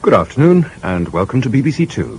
Good afternoon, and welcome to BBC Two.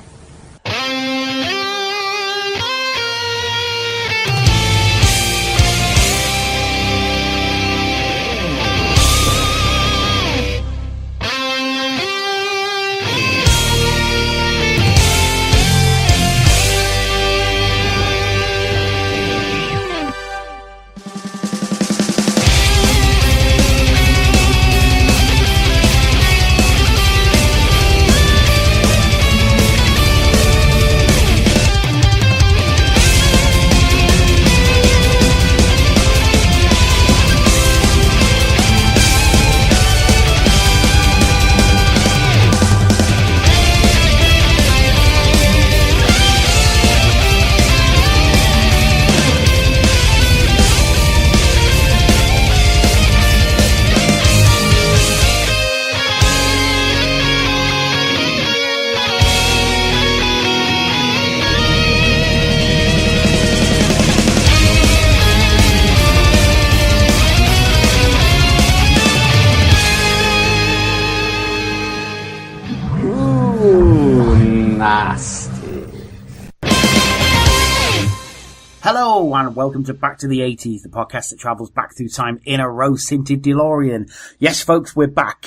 Hello and welcome to Back to the 80s, the podcast that travels back through time in a rose-tinted DeLorean. Yes, folks, we're back.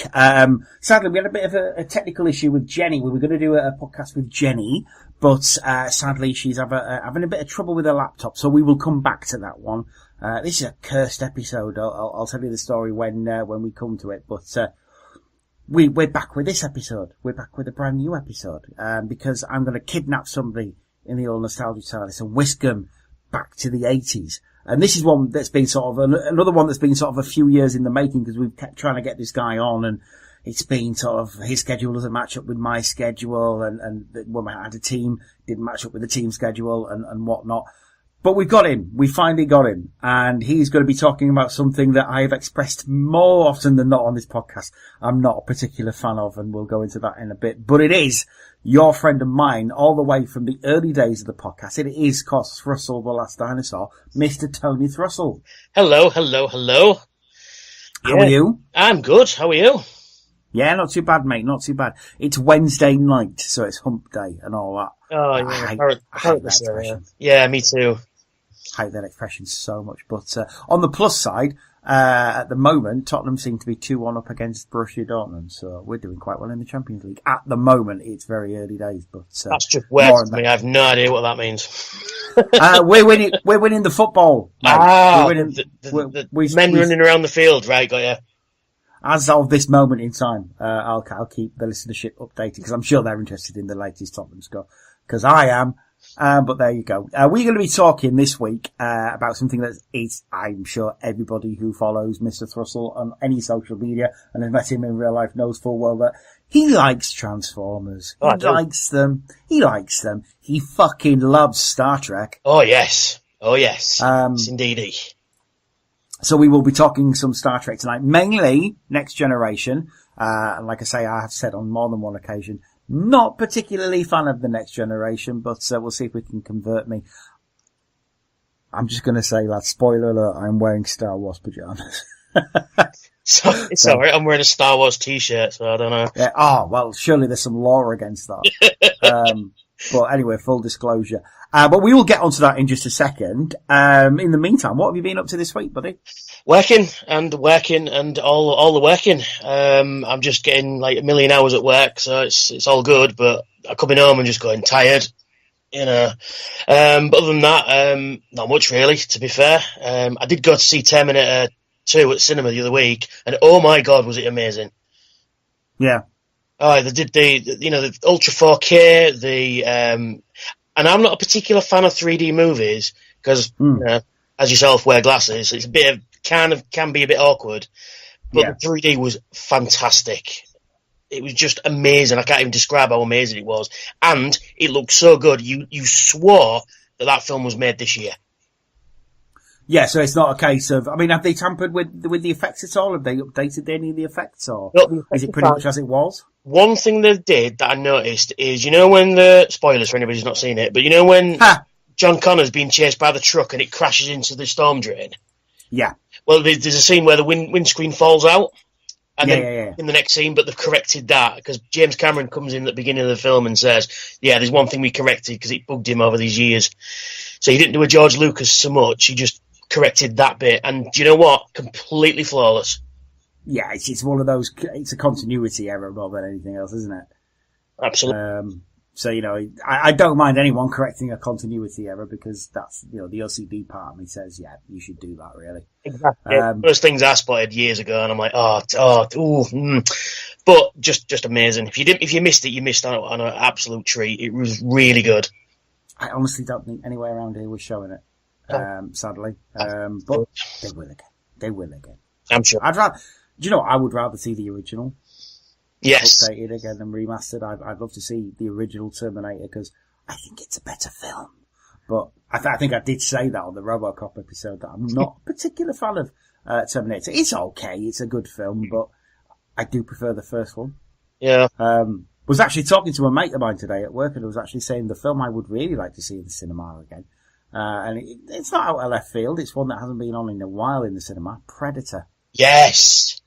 Sadly, we had a bit of a technical issue with Jenny. We were going to do a podcast with Jenny, but sadly she's having a bit of trouble with her laptop, so we will come back to that one. This is a cursed episode. I'll tell you the story when we come to it, but we're back with this episode. We're back with a brand new episode, because I'm going to kidnap somebody in the old nostalgia TARDIS and whisk them back to the 80s. And this is one that's been sort of another one that's been sort of a few years in the making, because we've kept trying to get this guy on, and it's been sort of his schedule doesn't match up with my schedule, and when we had a team didn't match up with the team schedule and whatnot. But we got him. We finally got him. And he's going to be talking about something that I have expressed more often than not on this podcast I'm not a particular fan of, and we'll go into that in a bit. But it is your friend and mine all the way from the early days of the podcast. It is Thrustle, the last dinosaur, Mr. Tony Thrustle. Hello. How are you? I'm good. How are you? Yeah, not too bad, mate. Not too bad. It's Wednesday night, so it's hump day and all that. Oh, yeah. I hate that expression. Yeah, me too. I hate that expression so much. But on the plus side, at the moment, Tottenham seem to be 2-1 up against Borussia Dortmund, so we're doing quite well in the Champions League. At the moment, it's very early days, but that's just weird to me. I have no idea what that means. We're winning the football. Mate. We're winning. The men running around the field, right? Got you. As of this moment in time, I'll keep the listenership updated, because I'm sure they're interested in the latest Tottenham score, because I am. But there you go. We're going to be talking this week about something that is, I'm sure everybody who follows Mr. Thrustle on any social media and has met him in real life knows full well that he likes Transformers. He likes them. He fucking loves Star Trek. Oh yes. Yes, indeedy. So we will be talking some Star Trek tonight, mainly Next Generation. And like I say, I have said on more than one occasion, not particularly fan of the Next Generation, but we'll see if we can convert me. I'm just going to say, lads, spoiler alert, I'm wearing Star Wars pajamas. So it's alright, I'm wearing a Star Wars t-shirt, so I don't know. Yeah, well, surely there's some law against that. But anyway, full disclosure. But we will get onto that in just a second. In the meantime, what have you been up to this week, buddy? Working and all the working. I'm just getting like a million hours at work, so it's all good, but I'm coming home and just going tired, you know. But other than that, not much really, to be fair. I did go to see Terminator 2 at cinema the other week, and oh my god, was it amazing. Yeah. Oh, they did the Ultra 4K, and I'm not a particular fan of 3D movies, because, as yourself, wear glasses. It's a bit of, can be a bit awkward, but the 3D was fantastic. It was just amazing. I can't even describe how amazing it was. And it looked so good. You swore that film was made this year. Yeah, so it's not a case of, I mean, have they tampered with the effects at all? Have they updated any of the effects, or is it pretty much as it was? One thing they did that I noticed is, when spoilers for anybody who's not seen it, but when John Connor's being chased by the truck and it crashes into the storm drain? Yeah. Well, there's a scene where the windscreen falls out. And then in the next scene, but they've corrected that because James Cameron comes in at the beginning of the film and says, yeah, there's one thing we corrected because it bugged him over these years. So he didn't do a George Lucas so much, he just corrected that bit. And do you know what? Completely flawless. Yeah, it's one of those, it's a continuity error more than anything else, isn't it? Absolutely. So, I don't mind anyone correcting a continuity error because that's, the OCD part of me says, yeah, you should do that, really. Exactly. Those things I spotted years ago, and I'm like, But just amazing. If you missed it, you missed out on an absolute treat. It was really good. I honestly don't think anywhere around here was showing it, sadly. But they will again. They will again. I'm sure. I would rather see the original. Yes. Updated again and remastered. I'd love to see the original Terminator because I think it's a better film. But I think I did say that on the RoboCop episode that I'm not a particular fan of Terminator. It's okay. It's a good film, but I do prefer the first one. Yeah. Was actually talking to a mate of mine today at work and I was actually saying the film I would really like to see in the cinema again. And it's not out of left field. It's one that hasn't been on in a while in the cinema. Predator. Yes.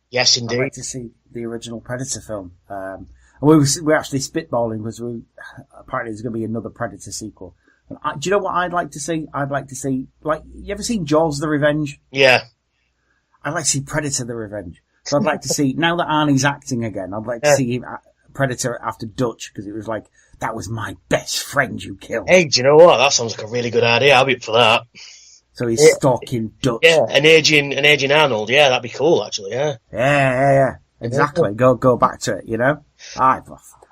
Yes, indeed. I'd like to see the original Predator film. And we're actually spitballing because apparently there's going to be another Predator sequel. And do you know what I'd like to see? I'd like to see, you ever seen Jaws the Revenge? Yeah. I'd like to see Predator the Revenge. So I'd like to see, now that Arnie's acting again, I'd like to see him, Predator after Dutch, because it was like, that was my best friend you killed. Hey, do you know what? That sounds like a really good idea. I'll be up for that. So he's stalking Dutch. Yeah, an aging Arnold. Yeah, that'd be cool, actually, yeah. Yeah. Exactly. Go back to it, I'd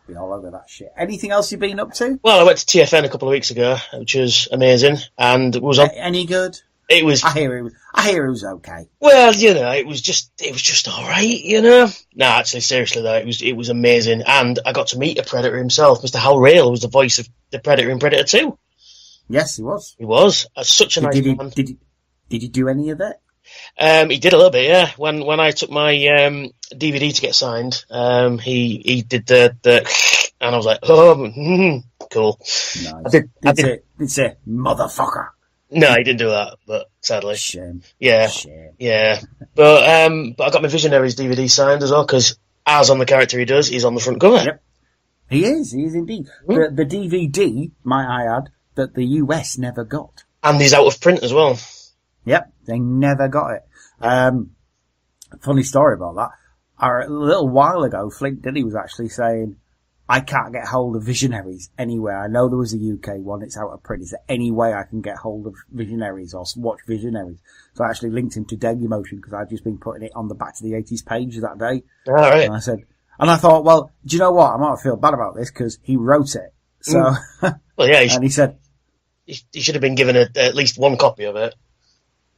be all over that shit. Anything else you've been up to? Well, I went to TFN a couple of weeks ago, which was amazing, and it was any good? It was. I hear it was okay. Well, it was just all right, No, actually, seriously though, it was amazing, and I got to meet a Predator himself. Mr. Hal Rayl, who was the voice of the Predator in Predator 2. Yes, he was. He was. Such a nice man. Did he do any of it? He did a little bit, yeah. When I took my DVD to get signed, he did the and I was like, cool. Nice. I did say motherfucker. No, he didn't do that, but sadly. Shame. Yeah. Shame. Yeah. But I got my Visionaries DVD signed as well, because as on the character he does, he's on the front cover. Yep. He is indeed. Mm. The DVD, might I add, that the US never got. And he's out of print as well. Yep, they never got it. Funny story about that. A little while ago, Flint Diddy was actually saying, I can't get hold of Visionaries anywhere. I know there was a UK one, it's out of print. Is there any way I can get hold of Visionaries or watch Visionaries? So I actually linked him to Dailymotion because I'd just been putting it on the Back to the 80s page that day. All right. And I thought, well, do you know what? I might feel bad about this because he wrote it. So, well, yeah, and he said, he should have been given at least one copy of it.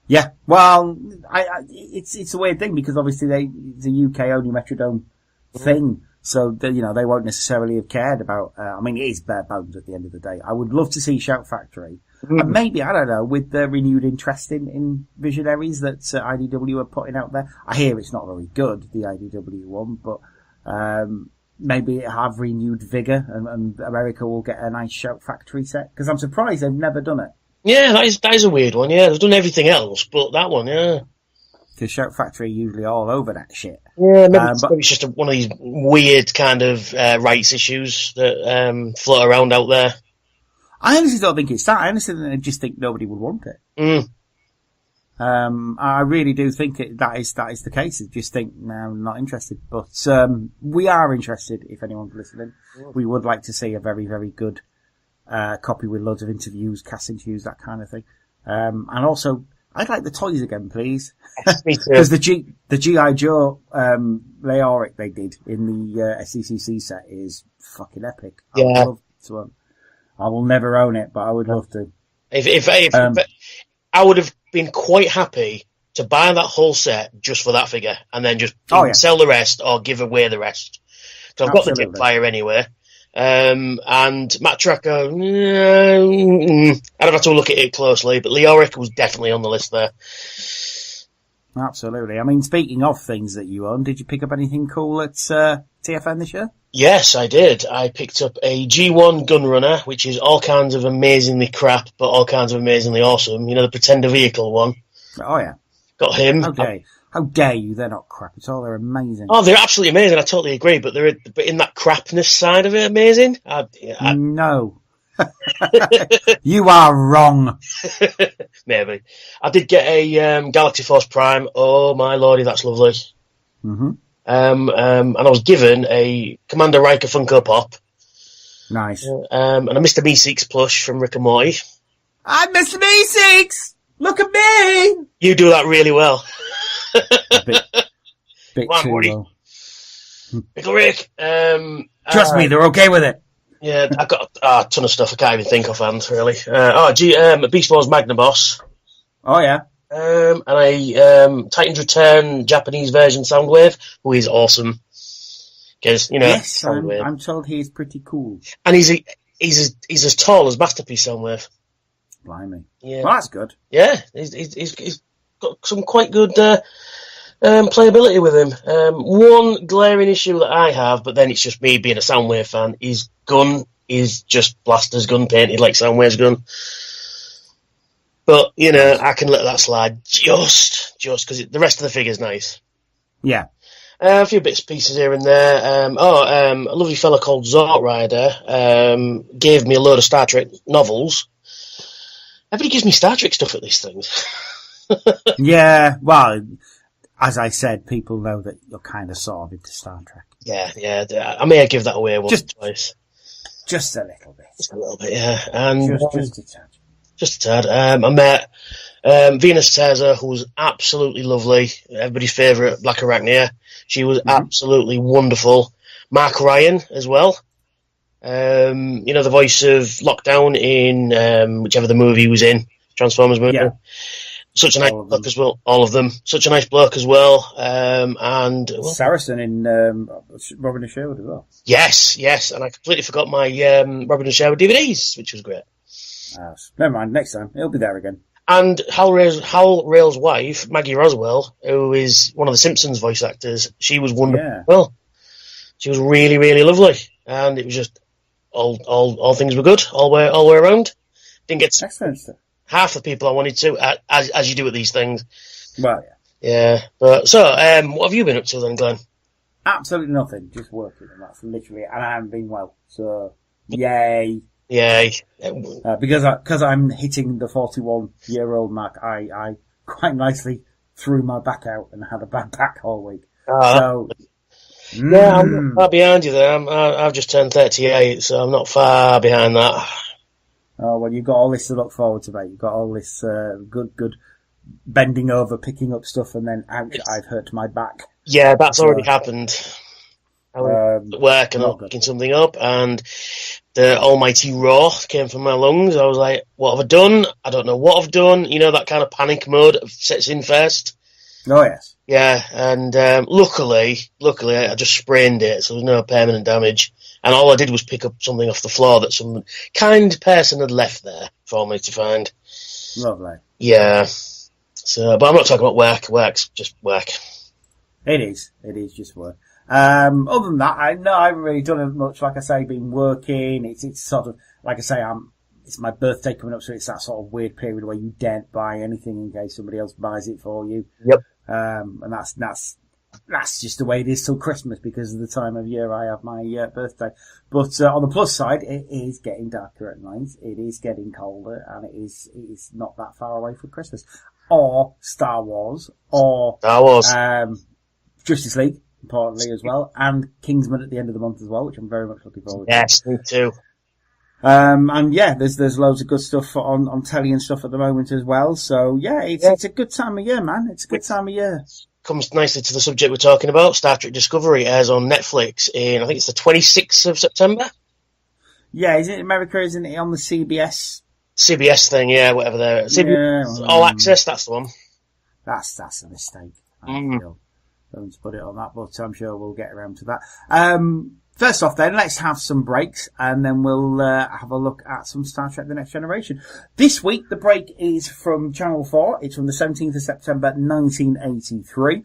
Yeah, well, it's a weird thing because obviously it's a UK only Metrodome thing, so they won't necessarily have cared about. It is bare bones at the end of the day. I would love to see Shout Factory, and maybe I don't know with the renewed interest in Visionaries that IDW are putting out there. I hear it's not very good, the IDW one, but maybe it have renewed vigour, and America will get a nice Shout Factory set because I'm surprised they've never done it. Yeah, that is a weird one, yeah. They've done everything else, but that one, yeah. Because Shout Factory are usually all over that shit. Yeah, maybe it's just one of these weird kind of rights issues that float around out there. I honestly don't think it's that. I honestly just think nobody would want it. I really do think that is the case. I just think, no, I'm not interested. But we are interested, if anyone's listening. We would like to see a very, very good copy with loads of interviews, cast interviews, that kind of thing. And also, I'd like the toys again, please. Me too. Because the G.I. Joe, Leoric they did in the SCCC set is fucking epic. Yeah. I will never own it, but I would love to. If I would have been quite happy to buy that whole set just for that figure and then just sell the rest or give away the rest. So I've got the Dipfire anyway. And Matt Tracker, I'd have to look at it closely, but Leoric was definitely on the list there. Absolutely. I mean, speaking of things that you own, did you pick up anything cool at TFN this year? Yes, I did. I picked up a G1 Gunrunner, which is all kinds of amazingly crap, but all kinds of amazingly awesome. The Pretender vehicle one. Oh, yeah. Got him. Okay. How dare you? They're not crap at all. They're amazing. Oh, they're absolutely amazing. I totally agree. But but in that crapness side of it, amazing. No. You are wrong. Maybe. I did get a Galaxy Force Prime. Oh my lordy, that's lovely. Mm-hmm. And I was given a Commander Riker Funko Pop. Nice. And a Mr. Meeseeks plush from Rick and Morty. I'm Mr. Meeseeks! Look at me! You do that really well. Bit Come on, too Morty. low. Pickle Rick. Trust me, they're okay with it. Yeah, I've got a ton of stuff I can't even think offhand, really. Beast Wars Magnaboss. Oh, yeah. And a Titan's Return Japanese version Soundwave, who is awesome. Because, Yes, I'm told he is pretty cool. And he's as tall as Masterpiece Soundwave. Blimey. Yeah. Well, that's good. Yeah, he's got some quite good playability with him. One glaring issue that I have, but then it's just me being a Soundwave fan, his gun is just Blaster's gun painted like Soundwave's gun. But, I can let that slide just because the rest of the figure's nice. Yeah. A few bits and pieces here and there. A lovely fella called Zort Rider gave me a load of Star Trek novels. Everybody gives me Star Trek stuff at these things. Yeah, well, as I said, people know that you're kind of sort of into Star Trek. Yeah. I may give that away once or twice. Just a little bit. Just a little bit, yeah. And just a tad. Just a tad. I met Venus Teza, who was absolutely lovely. Everybody's favourite Black Arachnia. She was absolutely wonderful. Mark Ryan as well. The voice of Lockdown in whichever the movie he was in, Transformers movie. Yeah. Such a nice bloke as well. All of them. Such a nice bloke as well. Saracen in Robin and Sherwood as well. Yes. And I completely forgot my Robin and Sherwood DVDs, which was great. Never mind. Next time he'll be there again. And Hal Rail's wife, Maggie Roswell, who is one of the Simpsons voice actors, she was wonderful. Yeah. Well, she was really, really lovely, and it was just all things were good all the way around. Didn't get excellent stuff. Half the people I wanted to, as you do with these things. Well, yeah. But so, what have you been up to then, Glenn? Absolutely nothing. Just working, and that's literally. And I haven't been well, so yay. Because I'm hitting the 41-year-old mark, I quite nicely threw my back out and had a bad back all week. Yeah, I'm not far behind you there. I've just turned 38, so I'm not far behind that. Oh, well, you've got all this to look forward to, mate. You've got all this good bending over, picking up stuff, and then ouch, I've hurt my back. Yeah, that's already happened. I was at work and picking something up, and the almighty roar came from my lungs. I was like, what have I done? I don't know what I've done. That kind of panic mode sets in first. Oh, yes. Yeah, and luckily, I just sprained it, so there was no permanent damage. And all I did was pick up something off the floor that some kind person had left there for me to find. Lovely. Yeah. So, but I'm not talking about work. Work's just work. It is just work. Other than that, I haven't really done much. Like I say, been working. It's sort of, like I say, it's my birthday coming up, so it's that sort of weird period where you daren't buy anything in case somebody else buys it for you. Yep. And that's just the way it is till Christmas because of the time of year I have my birthday. But on the plus side, it is getting darker at night. It is getting colder, and it is not that far away from Christmas. Or Star Wars, or Justice League, importantly as well, and Kingsman at the end of the month as well, which I'm very much looking forward to. Yes, me too. And yeah, there's loads of good stuff on telly and stuff at the moment as well. So yeah, it's a good time of year, man. It's a good time of year. Comes nicely to the subject we're talking about. Star Trek Discovery airs on Netflix I think it's the 26th of September. Yeah, is it America? Isn't it on the CBS? CBS thing, yeah, whatever there. CBS All Access, that's the one. That's a mistake. I feel. Don't put it on that, but I'm sure we'll get around to that. First off then, let's have some breaks and then we'll have a look at some Star Trek The Next Generation. This week, the break is from Channel 4. It's from the 17th of September 1983.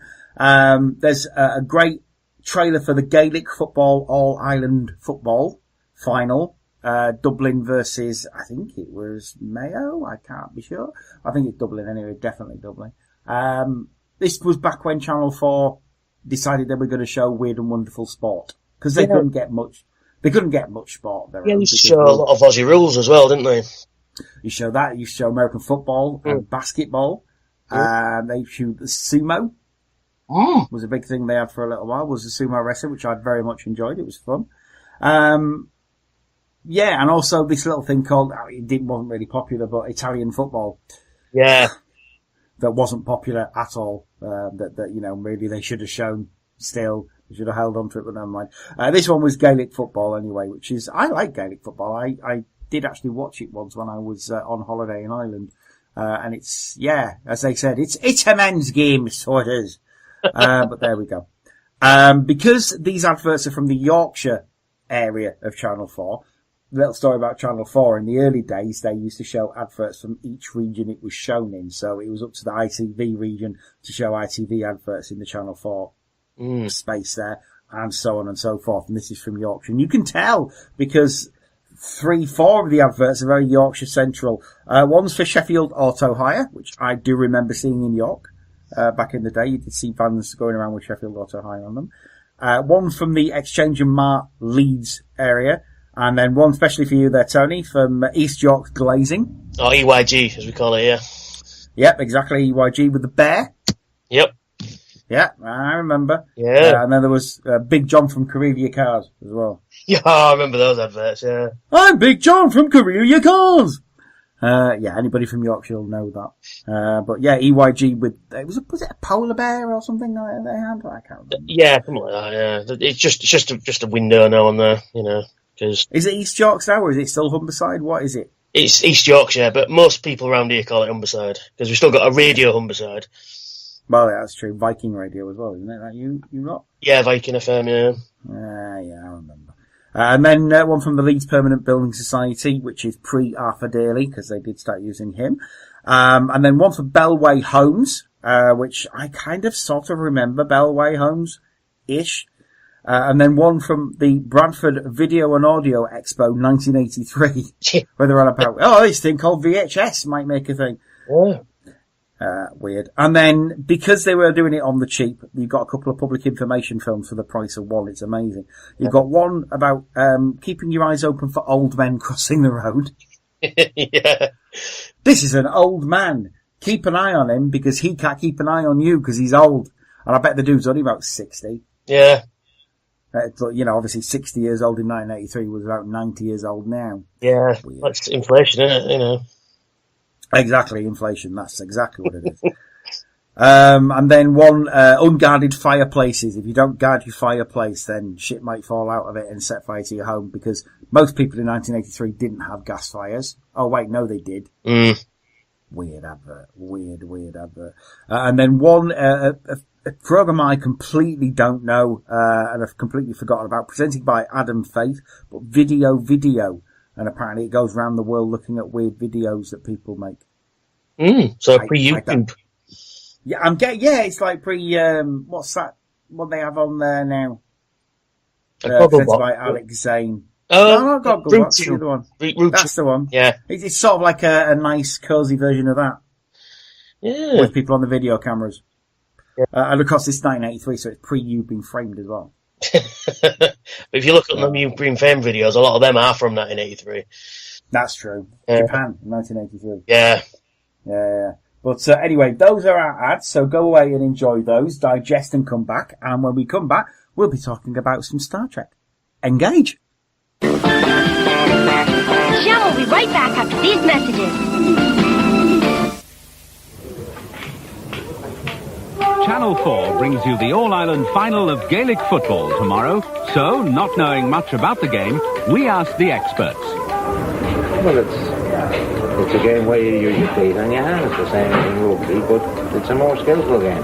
There's a great trailer for the Gaelic Football All-Ireland Football final. Dublin versus, I think it was Mayo. I can't be sure. I think it's Dublin anyway, definitely Dublin. this was back when Channel 4 decided they were going to show Weird and Wonderful Sport. Because they couldn't get much. They couldn't get much sport. Yeah, they used to show a lot of Aussie rules as well, didn't they? You show that. You show American football and basketball. They shoot the sumo. Was a big thing they had for a little while. Was the sumo wrestling, which I very much enjoyed. It was fun. Yeah, and also this little thing called, wasn't really popular, but Italian football. Yeah. That wasn't popular at all. That maybe they should have shown still. They should have held on to it, but never mind. This one was Gaelic football anyway, which is, I like Gaelic football. I did actually watch it once when I was on holiday in Ireland. And it's, yeah, as they said, it's a men's game, so it is. But there we go. Because these adverts are from the Yorkshire area of Channel 4, little story about Channel 4, in the early days, they used to show adverts from each region it was shown in. So it was up to the ITV region to show ITV adverts in the Channel 4 space there, and so on and so forth. And this is from Yorkshire. And you can tell because 3-4 of the adverts are very Yorkshire central. One's for Sheffield Auto Hire, which I do remember seeing in York. Back in the day, you could see vans going around with Sheffield Auto Hire on them. One from the Exchange and Mart Leeds area. And then one especially for you there, Tony, from East York Glazing. Oh, EYG, as we call it, yeah. Yep, exactly, EYG with the bear. Yep. Yeah, I remember. Yeah. And then there was Big John from Carelia Cars as well. Yeah, I remember those adverts, yeah. I'm Big John from Carelia Cars! Yeah, anybody from Yorkshire will know that. But yeah, EYG with, was it a polar bear or something like that they had? I can't remember. Yeah, something like that, yeah. It's just a window now and there, Cause is it East Yorkshire now, or is it still Humberside? What is it? It's East Yorkshire, but most people around here call it Humberside, because we've still got a radio Humberside. Well, yeah, that's true. Viking Radio as well, isn't it? That you got? Yeah, Viking FM, yeah. Yeah, I remember. And then one from the Leeds Permanent Building Society, which is pre-Arthur Daly, because they did start using him. And then one for Bellway Homes, which I kind of sort of remember Bellway Homes-ish. And then one from the Bradford Video and Audio Expo 1983, where they're on about, this thing called VHS might make a thing. Yeah. Weird. And then, because they were doing it on the cheap, you've got a couple of public information films for the price of one. It's amazing. You've got one about keeping your eyes open for old men crossing the road. Yeah. This is an old man. Keep an eye on him because he can't keep an eye on you because he's old. And I bet the dude's only about 60. Yeah. Obviously 60 years old in 1983 was about 90 years old now. Yeah, that's inflation, isn't it? Exactly, inflation. That's exactly what it is. And then one, unguarded fireplaces. If you don't guard your fireplace, then shit might fall out of it and set fire to your home because most people in 1983 didn't have gas fires. Oh wait, no they did. Weird advert. Weird advert. And then one, a program I completely don't know, and I've completely forgotten about, presented by Adam Faith, but video. And apparently it goes around the world looking at weird videos that people make. So pre-YouTube. Yeah, it's like what's that? What they have on there now? Presented by Alex Zane. No, Gogglebot. That's the other one. That's the one. Yeah. It's sort of like a nice, cosy version of that. Yeah. With people on the video cameras. Yeah. And of course it's 1983, so it's pre-you being framed as well. But if you look at the new Green Fame videos, a lot of them are from 1983. That's true. Japan, 1983. Yeah. Yeah. But anyway, those are our ads, so go away and enjoy those, digest and come back. And when we come back, we'll be talking about some Star Trek. Engage! Show will be right back after these messages. Channel 4 brings you the All-Ireland final of Gaelic football tomorrow. So, not knowing much about the game, we asked the experts. Well, it's a game where you use your feet on your hands, the same as in rugby, but it's a more skillful game.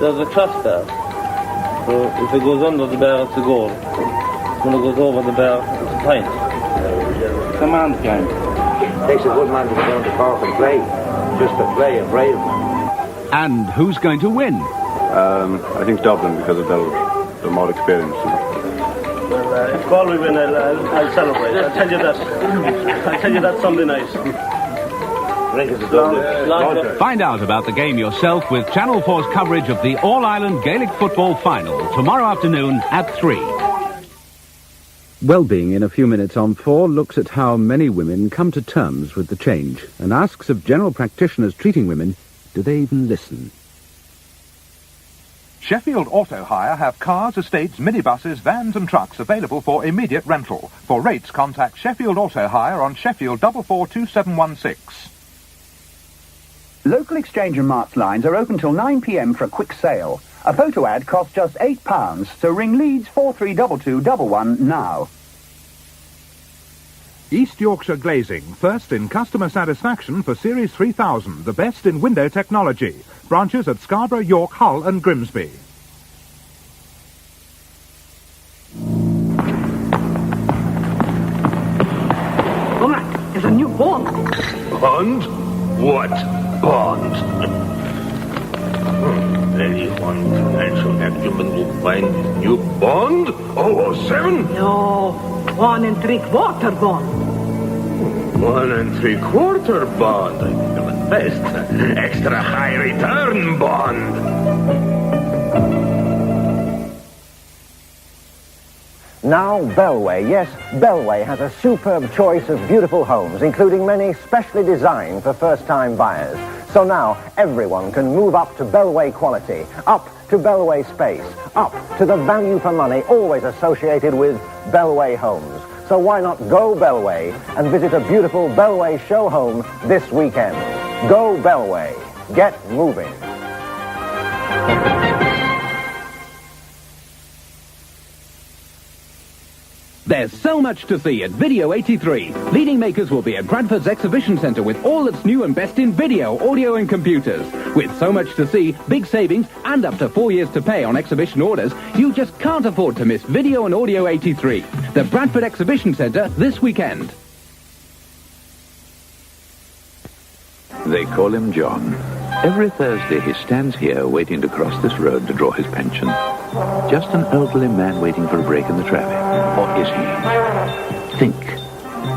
There's a cross there. So if it goes under the bar, it's a goal. When it goes over the bar, it's a point. It's a man's game. It takes a good man to go down to Cork and play. Just to play and brave. And who's going to win? I think Dublin because of the more experience. Well, if Galway win, I'll celebrate. I'll tell you that Sunday night. Drink is a lovely. Find out about the game yourself with Channel 4's coverage of the All-Ireland Gaelic Football Final tomorrow afternoon at 3. Wellbeing in a few minutes on 4 looks at how many women come to terms with the change and asks of general practitioners treating women, do they even listen? Sheffield Auto Hire have cars, estates, minibuses, vans and trucks available for immediate rental. For rates, contact Sheffield Auto Hire on Sheffield 442716. Local Exchange and Marts lines are open till 9 p.m. for a quick sale. A photo ad costs just £8, so ring Leeds 432211 now. East Yorkshire Glazing, first in customer satisfaction for Series 3000, the best in window technology. Branches at Scarborough, York, Hull and Grimsby. Woman, there's a new bond. Bond? What bond? Any one financial acumen will find this new bond? 007? No, 1 3/4 bond. 1 3/4 bond. I think of it best. Extra high return bond. Now Bellway, yes, Bellway has a superb choice of beautiful homes, including many specially designed for first-time buyers. So now everyone can move up to Bellway quality, up to Bellway space, up to the value for money always associated with Bellway homes. So why not go Bellway and visit a beautiful Bellway show home this weekend? Go Bellway. Get moving. There's so much to see at Video 83. Leading makers will be at Bradford's Exhibition Centre with all that's new and best in video, audio and computers. With so much to see, big savings and up to 4 years to pay on exhibition orders, you just can't afford to miss Video and Audio 83. The Bradford Exhibition Centre this weekend. They call him John. Every Thursday he stands here waiting to cross this road to draw his pension. Just an elderly man waiting for a break in the traffic. Or is he? Think.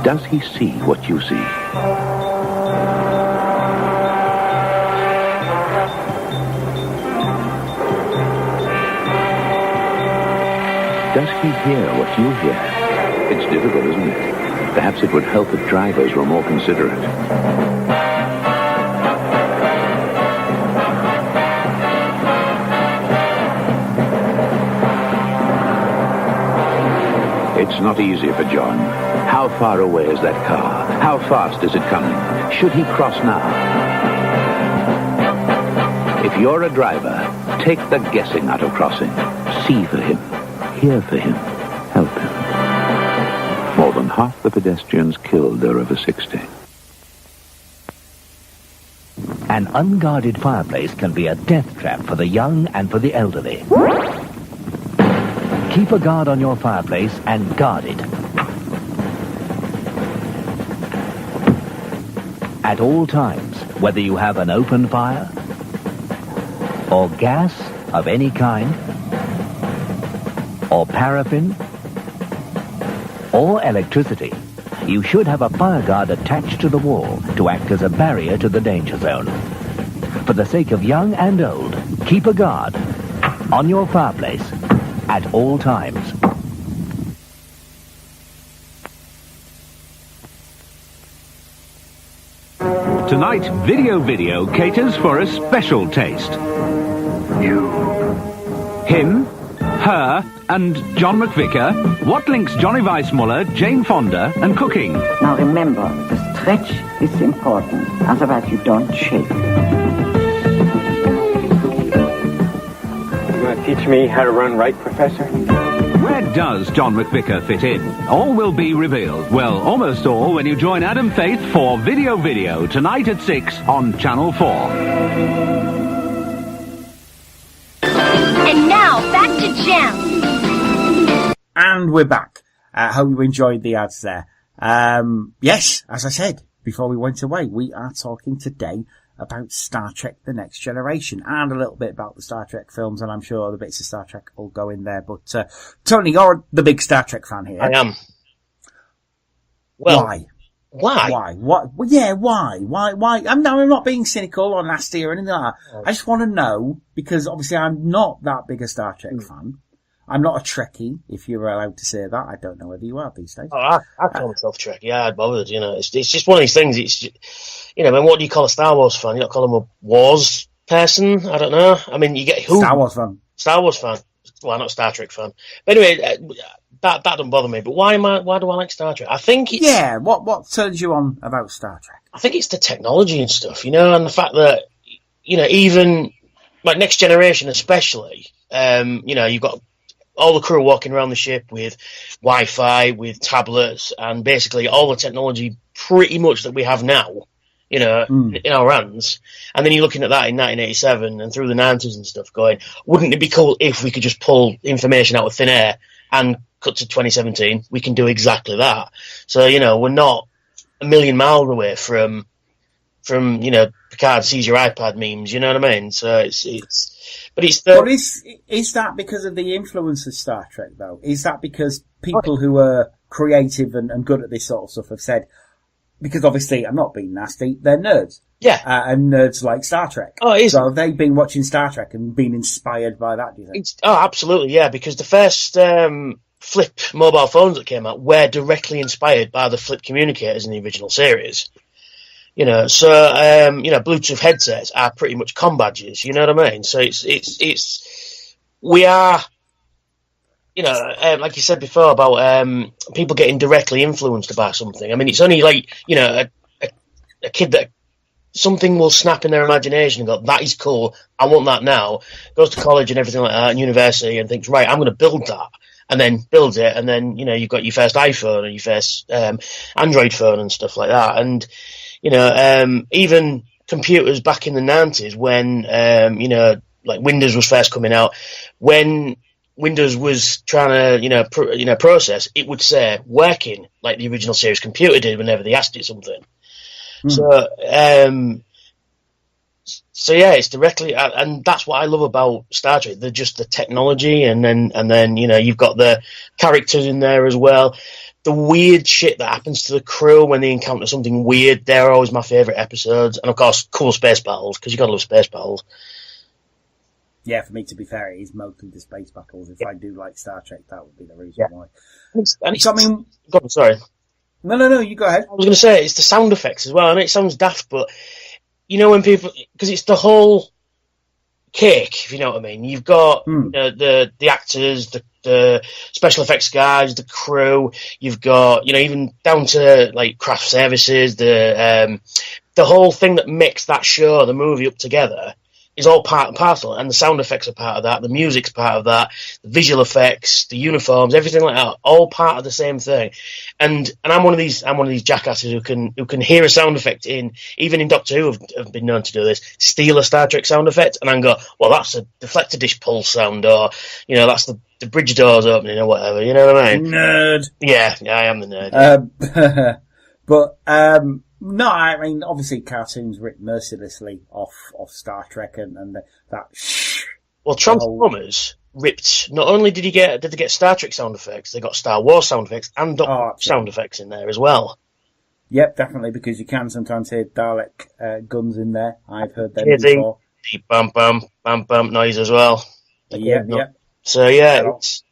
Does he see what you see? Does he hear what you hear? It's difficult, isn't it? Perhaps it would help if drivers were more considerate. It's not easy for John. How far away is that car? How fast is it coming? Should he cross now? If you're a driver, take the guessing out of crossing. See for him. Hear for him. Help him. More than half the pedestrians killed are over 60. An unguarded fireplace can be a death trap for the young and for the elderly. Keep a guard on your fireplace and guard it. At all times, whether you have an open fire or gas of any kind or paraffin or electricity, you should have a fire guard attached to the wall to act as a barrier to the danger zone. For the sake of young and old, keep a guard on your fireplace at all times. Tonight, Video caters for a special taste. You. Him, her, and John McVicker. What links Johnny Weissmuller, Jane Fonda, and cooking? Now remember, the stretch is important. Otherwise you don't shake. Teach me how to run right, Professor? Where does John McVicker fit in? All will be revealed. Well, almost all when you join Adam Faith for Video tonight at 6 on Channel 4. And now, back to Jam. And we're back. Hope you enjoyed the ads there. Yes, as I said before we went away, we are talking today about Star Trek The Next Generation and a little bit about the Star Trek films, and I'm sure the bits of Star Trek will go in there. But Tony, you're the big Star Trek fan here. I am. Well, why? Why? Why? What? Well, yeah, why? Why? I'm not being cynical or nasty or anything like that. I just want to know, because obviously I'm not that big a Star Trek fan. I'm not a Trekkie, if you're allowed to say that. I don't know whether you are these days. Oh, I call myself Trekkie. Yeah, I'd bothered. It's just one of these things. It's just, what do you call a Star Wars fan? You don't call them a Wars person? I don't know. I mean, you get who? Star Wars fan. Star Wars fan. Well, not a Star Trek fan. But anyway, that doesn't bother me. But why do I like Star Trek? I think it's... Yeah, what turns you on about Star Trek? I think it's the technology and stuff, and the fact that, even, like, Next Generation especially, you've got all the crew walking around the ship with Wi-Fi, with tablets, and basically all the technology pretty much that we have now, in our hands. And then you're looking at that in 1987 and through the 90s and stuff going, wouldn't it be cool if we could just pull information out of thin air and cut to 2017? We can do exactly that. So, we're not a million miles away from Picard sees your iPad memes, you know what I mean? So but is that because of the influence of Star Trek, though? Is that because people who are creative and good at this sort of stuff have said, because obviously, I'm not being nasty, they're nerds. Yeah. And nerds like Star Trek. Oh, it is. So they've been watching Star Trek and been inspired by that, do you think? Absolutely, yeah, because the first flip mobile phones that came out were directly inspired by the flip communicators in the original series. Bluetooth headsets are pretty much comm badges, you know what I mean? So we are, like you said before about people getting directly influenced by something. I mean, it's only like, a kid that something will snap in their imagination and go, that is cool, I want that now, goes to college and everything like that, and university, and thinks, right, I'm going to build that, and then builds it, and then, you've got your first iPhone and your first Android phone and stuff like that, and even computers back in the 90s when, like Windows was first coming out, when Windows was trying to, process, it would say working like the original series computer did whenever they asked it something. So yeah, it's directly, and that's what I love about Star Trek. They're just the technology, and then you've got the characters in there as well. The weird shit that happens to the crew when they encounter something weird, they're always my favourite episodes. And of course, cool space battles, because you gotta love space battles. Yeah, for me, to be fair, it is mostly the space battles. If I do like Star Trek, that would be the reason why. Go on, sorry. No, you go ahead. I was going to say, it's the sound effects as well. I know it sounds daft, but when people, because it's the whole cake, if you know what I mean. You've got the actors, the special effects guys, the crew. You've got even down to like craft services, the whole thing that makes that show, the movie up together, is all part and parcel, and the sound effects are part of that, the music's part of that, the visual effects, the uniforms, everything like that, all part of the same thing. And I'm one of these jackasses who can hear a sound effect even in Doctor Who have been known to do this, steal a Star Trek sound effect, and I go, well, that's a deflector dish pulse sound, or that's the bridge doors opening or whatever. You know what I mean? Nerd. Yeah, I am the nerd. But no, I mean, obviously cartoons ripped mercilessly off Star Trek and that. Well, Transformers ripped. Not only did they get Star Trek sound effects, they got Star Wars sound effects and sound effects in there as well. Yep, definitely, because you can sometimes hear Dalek guns in there. I've heard them before. Deep bump bump noise as well. Yep. So yeah, it's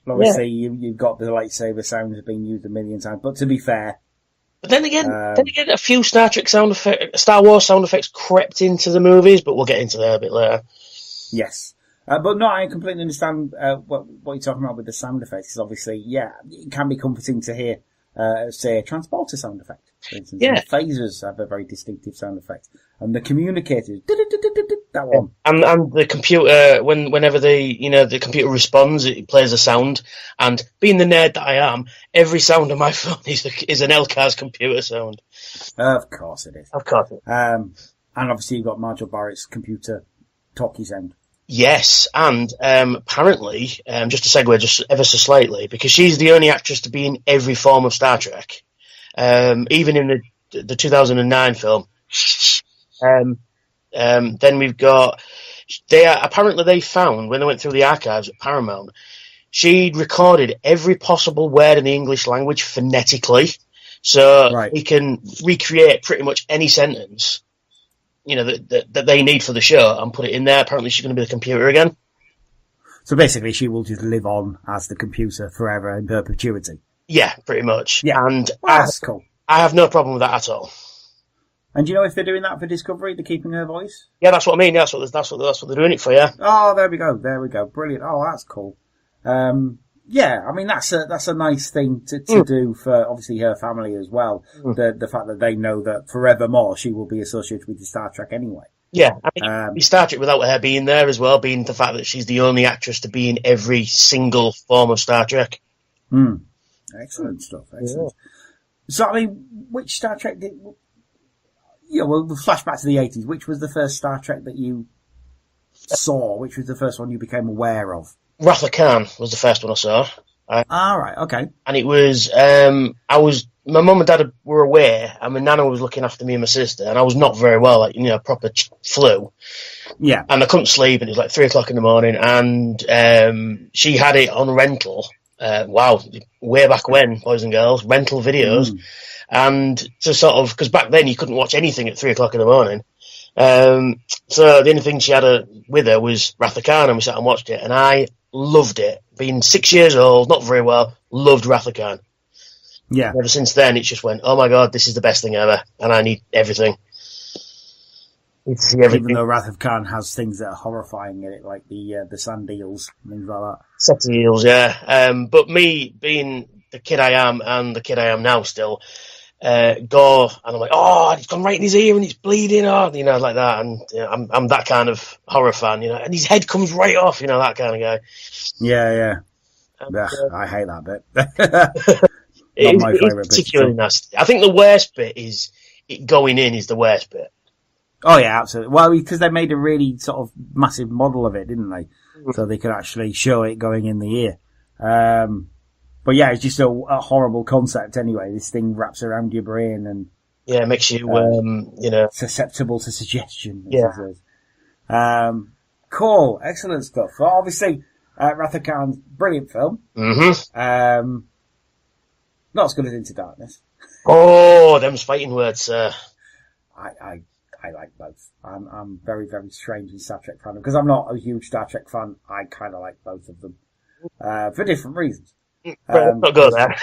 obviously you've got the lightsaber sounds being used a million times. But to be fair. But then again, a few Star Wars sound effects crept into the movies, but we'll get into that a bit later. Yes. But no, I completely understand what you're talking about with the sound effects. Because obviously, it can be comforting to hear, say, a transporter sound effect, for instance. Yeah. And phasers have a very distinctive sound effect. And the communicators, that one. And the computer, whenever the computer responds, it plays a sound. And being the nerd that I am, every sound on my phone is an LCAR's computer sound. Of course it is. Of course. And obviously you've got Marjorie Barrett's computer talkie sound. Yes, and apparently, just to segue just ever so slightly, because she's the only actress to be in every form of Star Trek, even in the 2009 film. Then we've got, they found, when they went through the archives at Paramount, she'd recorded every possible word in the English language phonetically. So he can recreate pretty much any sentence, you know, that they need for the show and put it in there. Apparently she's going to be the computer again. So basically she will just live on as the computer forever in perpetuity. Yeah, pretty much. Yeah. And that's cool. I have no problem with that at all. And do you know if they're doing that for Discovery, they're keeping her voice? Yeah, that's what I mean. That's what they're doing it for, yeah. Oh, there we go. Brilliant. Oh, that's cool. Yeah, I mean, that's a nice thing to do for, obviously, her family as well. The fact that they know that forevermore she will be associated with the Star Trek anyway. Yeah, I mean, it'd be Star Trek without her being there as well, being the fact that she's the only actress to be in every single form of Star Trek. Excellent stuff. Excellent. Yeah. So, I mean, which Star Trek did... Yeah, we'll flash back to the 80s. Which was the first Star Trek that you saw? Which was the first one you became aware of? Wrath of Khan was the first one I saw. Right, okay. And it was, my mum and dad were away, and my nana was looking after me and my sister, and I was not very well, like, you know, proper flu. Yeah. And I couldn't sleep, and it was like 3 o'clock in the morning, and she had it on rental. Wow, way back when, boys and girls, rental videos. And to sort of, because back then you couldn't watch anything at 3 o'clock in the morning. So the only thing she had with her was Wrath of Khan, and we sat and watched it, and I loved it. Being 6 years old, not very well, loved Wrath of Khan. Yeah. Ever since then, it's just went, oh my god, this is the best thing ever, and I need everything. Need to see everything. Even though Wrath of Khan has things that are horrifying in it, like the sand eels, things like that. Sand eels, yeah. But me being the kid I am, and the kid I am now still, go, and I'm like, oh, it's gone right in his ear and it's bleeding, oh, you know, like that. And you know, I'm that kind of horror fan, you know, and his head comes right off, you know, that kind of guy. Yeah. I hate that bit. Not my favourite particularly bit. nasty. I think the worst bit is it going in is the worst bit. Oh yeah, absolutely. Well, because they made a really sort of massive model of it, didn't they? So they could actually show it going in the ear. But yeah, it's just a horrible concept anyway. This thing wraps around your brain and yeah, it makes you you know, susceptible to suggestion. Yeah. Cool, excellent stuff. Well, obviously, Wrath of Khan's brilliant film. Mm-hmm. Not as good as Into Darkness. Oh, them's fighting words, sir. I like both. I'm very, very strange in Star Trek fan because I'm not a huge Star Trek fan. I kind of like both of them for different reasons. Not go there.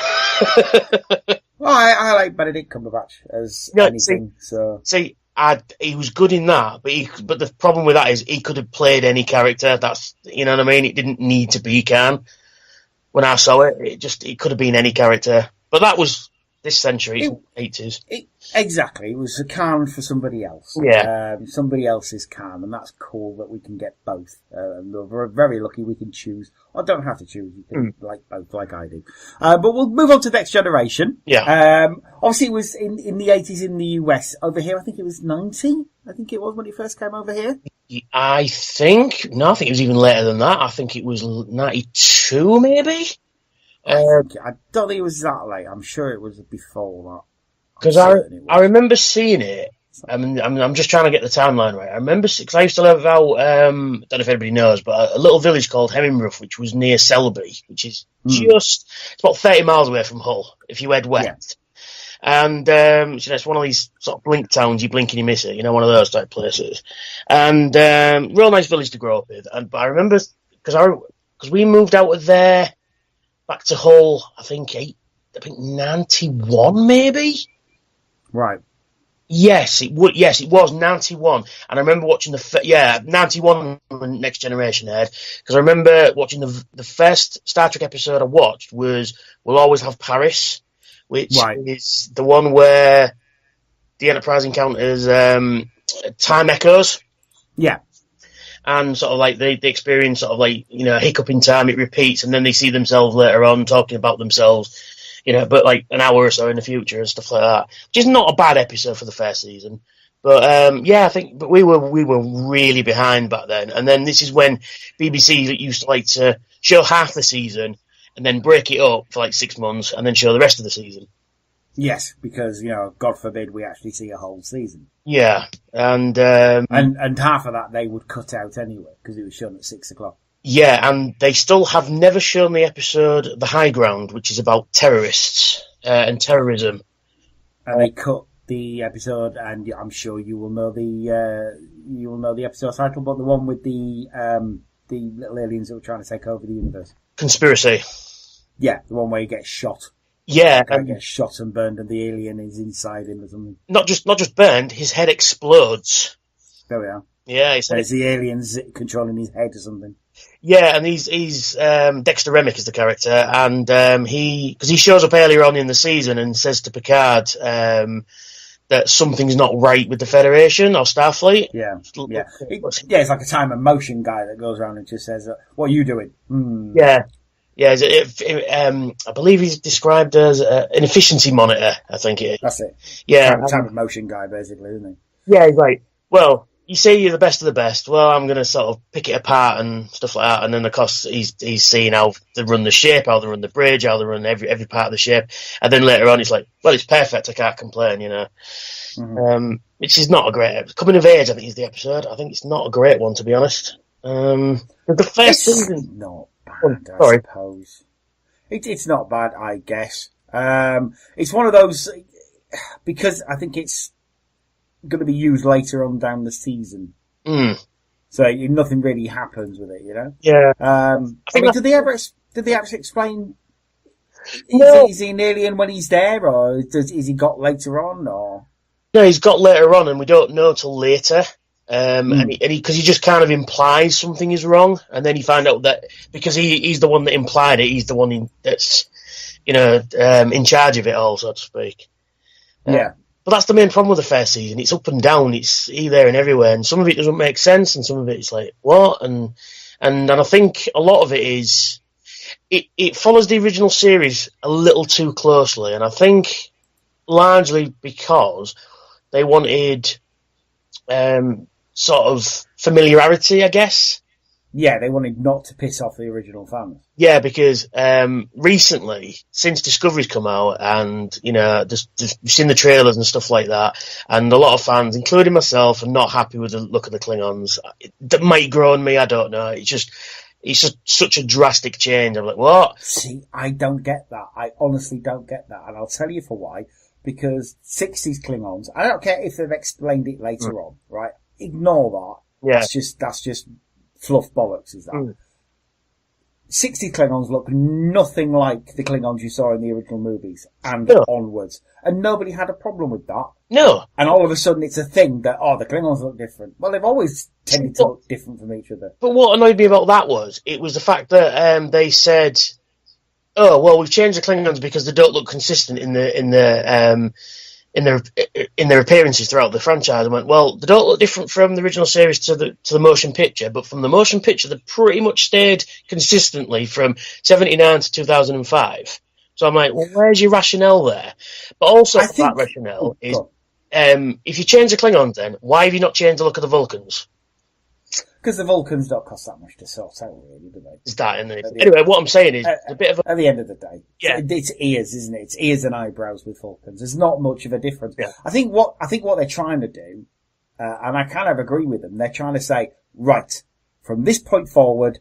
Well, I like Benedict Cumberbatch as anything. See, he was good in that, but the problem with that is he could have played any character. That's, you know what I mean. It didn't need to be Khan. When I saw it, it could have been any character. But that was this century, 80s. Exactly. It was a Khan for somebody else. Yeah. Somebody else's Khan, and that's cool that we can get both. We're very lucky we can choose. I don't have to choose. You can like both, like I do. But we'll move on to Next Generation. Yeah. Obviously, it was in the 80s in the US. Over here, I think it was 90. I think it was when it first came over here. I think it was even later than that. I think it was 92, maybe. I don't think it was that late. I'm sure it was before that. Because I remember seeing it. I'm just trying to get the timeline right. I remember, because I used to live out, I don't know if anybody knows, but a little village called Hemingruff, which was near Selby, which is it's about 30 miles away from Hull, if you head west. Yeah. And, it's one of these sort of blink towns, you blink and you miss it, you know, one of those type places. And, real nice village to grow up with. But I remember, because we moved out of there back to Hull, I think 91 maybe? Right. Yes, it was 91. And I remember watching 91 when Next Generation aired, because I remember watching the first Star Trek episode I watched was We'll Always Have Paris, which is the one where the Enterprise encounters time echoes. Yeah. And sort of like they experience sort of like, you know, a hiccup in time, it repeats, and then they see themselves later on talking about themselves, you know, but like an hour or so in the future and stuff like that. Which is not a bad episode for the first season. But I think we were really behind back then. And then this is when BBC used to like to show half the season and then break it up for like 6 months and then show the rest of the season. Yes, because, you know, God forbid we actually see a whole season. Yeah, and half of that they would cut out anyway because it was shown at 6 o'clock. Yeah, and they still have never shown the episode The High Ground, which is about terrorists and terrorism. And they cut the episode, and I'm sure you will know the episode title, but the one with the little aliens that were trying to take over the universe. Conspiracy. Yeah, the one where he gets shot. Yeah, the guy gets shot and burned, and the alien is inside him or something. Not just burned, his head explodes. There we are. Yeah, there's the aliens controlling his head or something. Yeah, and he's Dexter Remick is the character, and because he shows up earlier on in the season and says to Picard that something's not right with the Federation or Starfleet. Yeah. It's like a time and motion guy that goes around and just says, "What are you doing?" Yeah. Yeah, I believe he's described as an efficiency monitor, I think it is. That's it. Yeah. Time and motion guy, basically, isn't he? Yeah, he's like, well, you say you're the best of the best. Well, I'm going to sort of pick it apart and stuff like that. And then, of course, he's seeing how they run the ship, how they run the bridge, how they run every part of the ship. And then later on, he's like, well, it's perfect. I can't complain, you know. Mm-hmm. Which is not a great... Coming of Age, I think, is the episode. I think it's not a great one, to be honest. The first season... not bad, I suppose. It's not bad, I guess. It's one of those... Because I think it's going to be used later on down the season. So nothing really happens with it, you know? Yeah. Did they ever explain... Is he an alien when he's there, or is he got later on, or... No, he's got later on, and we don't know till later. Because he just kind of implies something is wrong, and then you find out that because he's the one that implied it, he's the one that's, in charge of it all, so to speak. Yeah. But that's the main problem with the first season. It's up and down. It's here, there, and everywhere, and some of it doesn't make sense, and some of it's like what, and I think a lot of it is it follows the original series a little too closely, and I think largely because they wanted sort of familiarity, I guess. Yeah, they wanted not to piss off the original fans. Yeah, because recently, since Discovery's come out, and you've seen the trailers and stuff like that, and a lot of fans, including myself, are not happy with the look of the Klingons. That might grow on me, I don't know. It's just such a drastic change. I'm like, what? See, I don't get that. I honestly don't get that, and I'll tell you for why. Because 60s Klingons, I don't care if they've explained it later on, right? Ignore that. Yeah. That's just fluff bollocks, is that? 60 Klingons look nothing like the Klingons you saw in the original movies and onwards. And nobody had a problem with that. No. And all of a sudden it's a thing that, the Klingons look different. Well, they've always tended to look different from each other. But what annoyed me about that was the fact that they said, oh, well, we've changed the Klingons because they don't look consistent in their appearances throughout the franchise. I went, well, they don't look different from the original series to the motion picture, but from the motion picture, they pretty much stayed consistently from 79 to 2005. So I'm like, well, where's your rationale there? But also that rationale is, if you change the Klingons then, why have you not changed the look of the Vulcans? Because the Vulcans don't cost that much to sort out, really, do they? It's that, isn't it? Anyway, what I'm saying is, a bit of at the end of the day, yeah, it's ears, isn't it? It's ears and eyebrows with Vulcans. There's not much of a difference. Yeah. I think what they're trying to do, and I kind of agree with them. They're trying to say, right, from this point forward,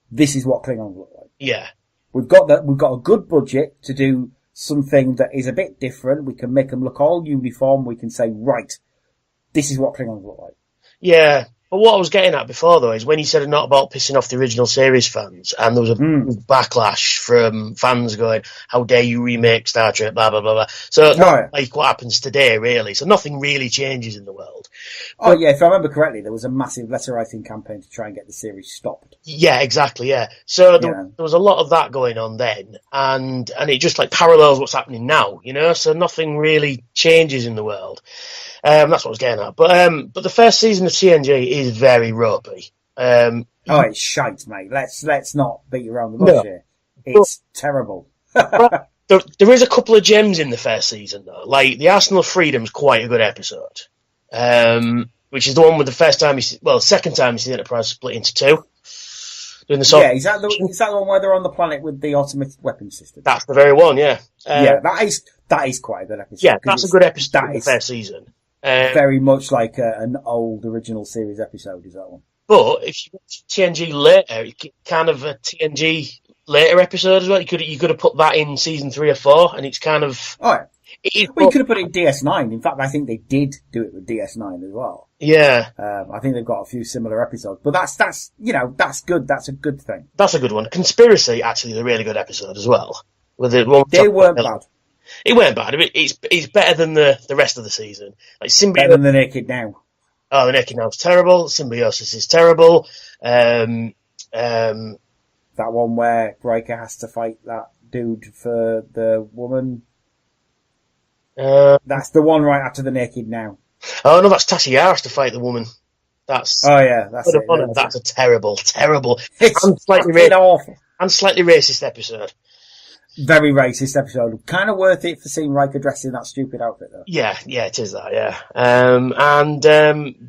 this is what Klingons look like. Yeah, we've got a good budget to do something that is a bit different. We can make them look all uniform. We can say, right, this is what Klingons look like. Yeah. But what I was getting at before, though, is when he said not about pissing off the original series fans, and there was a backlash from fans going, how dare you remake Star Trek, blah, blah, blah, blah. So, like what happens today, really. So nothing really changes in the world. But, yeah, if I remember correctly, there was a massive letter-writing campaign to try and get the series stopped. Yeah, exactly, yeah. So there was a lot of that going on then, and it just, parallels what's happening now, So nothing really changes in the world. That's what I was getting at. But the first season of TNG is very ropey. It's shite, mate. Let's not beat around the bush here. It's terrible. There is a couple of gems in the first season, though. Like, the Arsenal of Freedom's quite a good episode. Which is the one with the second time you see the Enterprise split into two. Is that the one where they're on the planet with the automated weapon system? That's the very one, yeah. That is quite a good episode. Yeah, that's a good episode in the first season. Very much like an old original series episode, is that one? But if you watch TNG later, kind of a TNG later episode as well. You could have put that in season 3 or 4, and it's kind of Well, you could have put it in DS9. In fact, I think they did do it with DS9 as well. Yeah. I think they've got a few similar episodes. But that's good. That's a good thing. That's a good one. Conspiracy, actually, is a really good episode as well. They weren't bad. It weren't bad. It's better than the rest of the season. Like Better than The Naked Now. Oh, The Naked Now is terrible. Symbiosis is terrible. That one where Riker has to fight that dude for the woman. That's the one right after The Naked Now. Oh no, that's Tasha Yar has to fight the woman. That's that's it. That's a terrible It's and slightly awful and slightly racist episode. Very racist episode. Kind of worth it for seeing Riker dressed in that stupid outfit, though. Yeah, it is that. Yeah,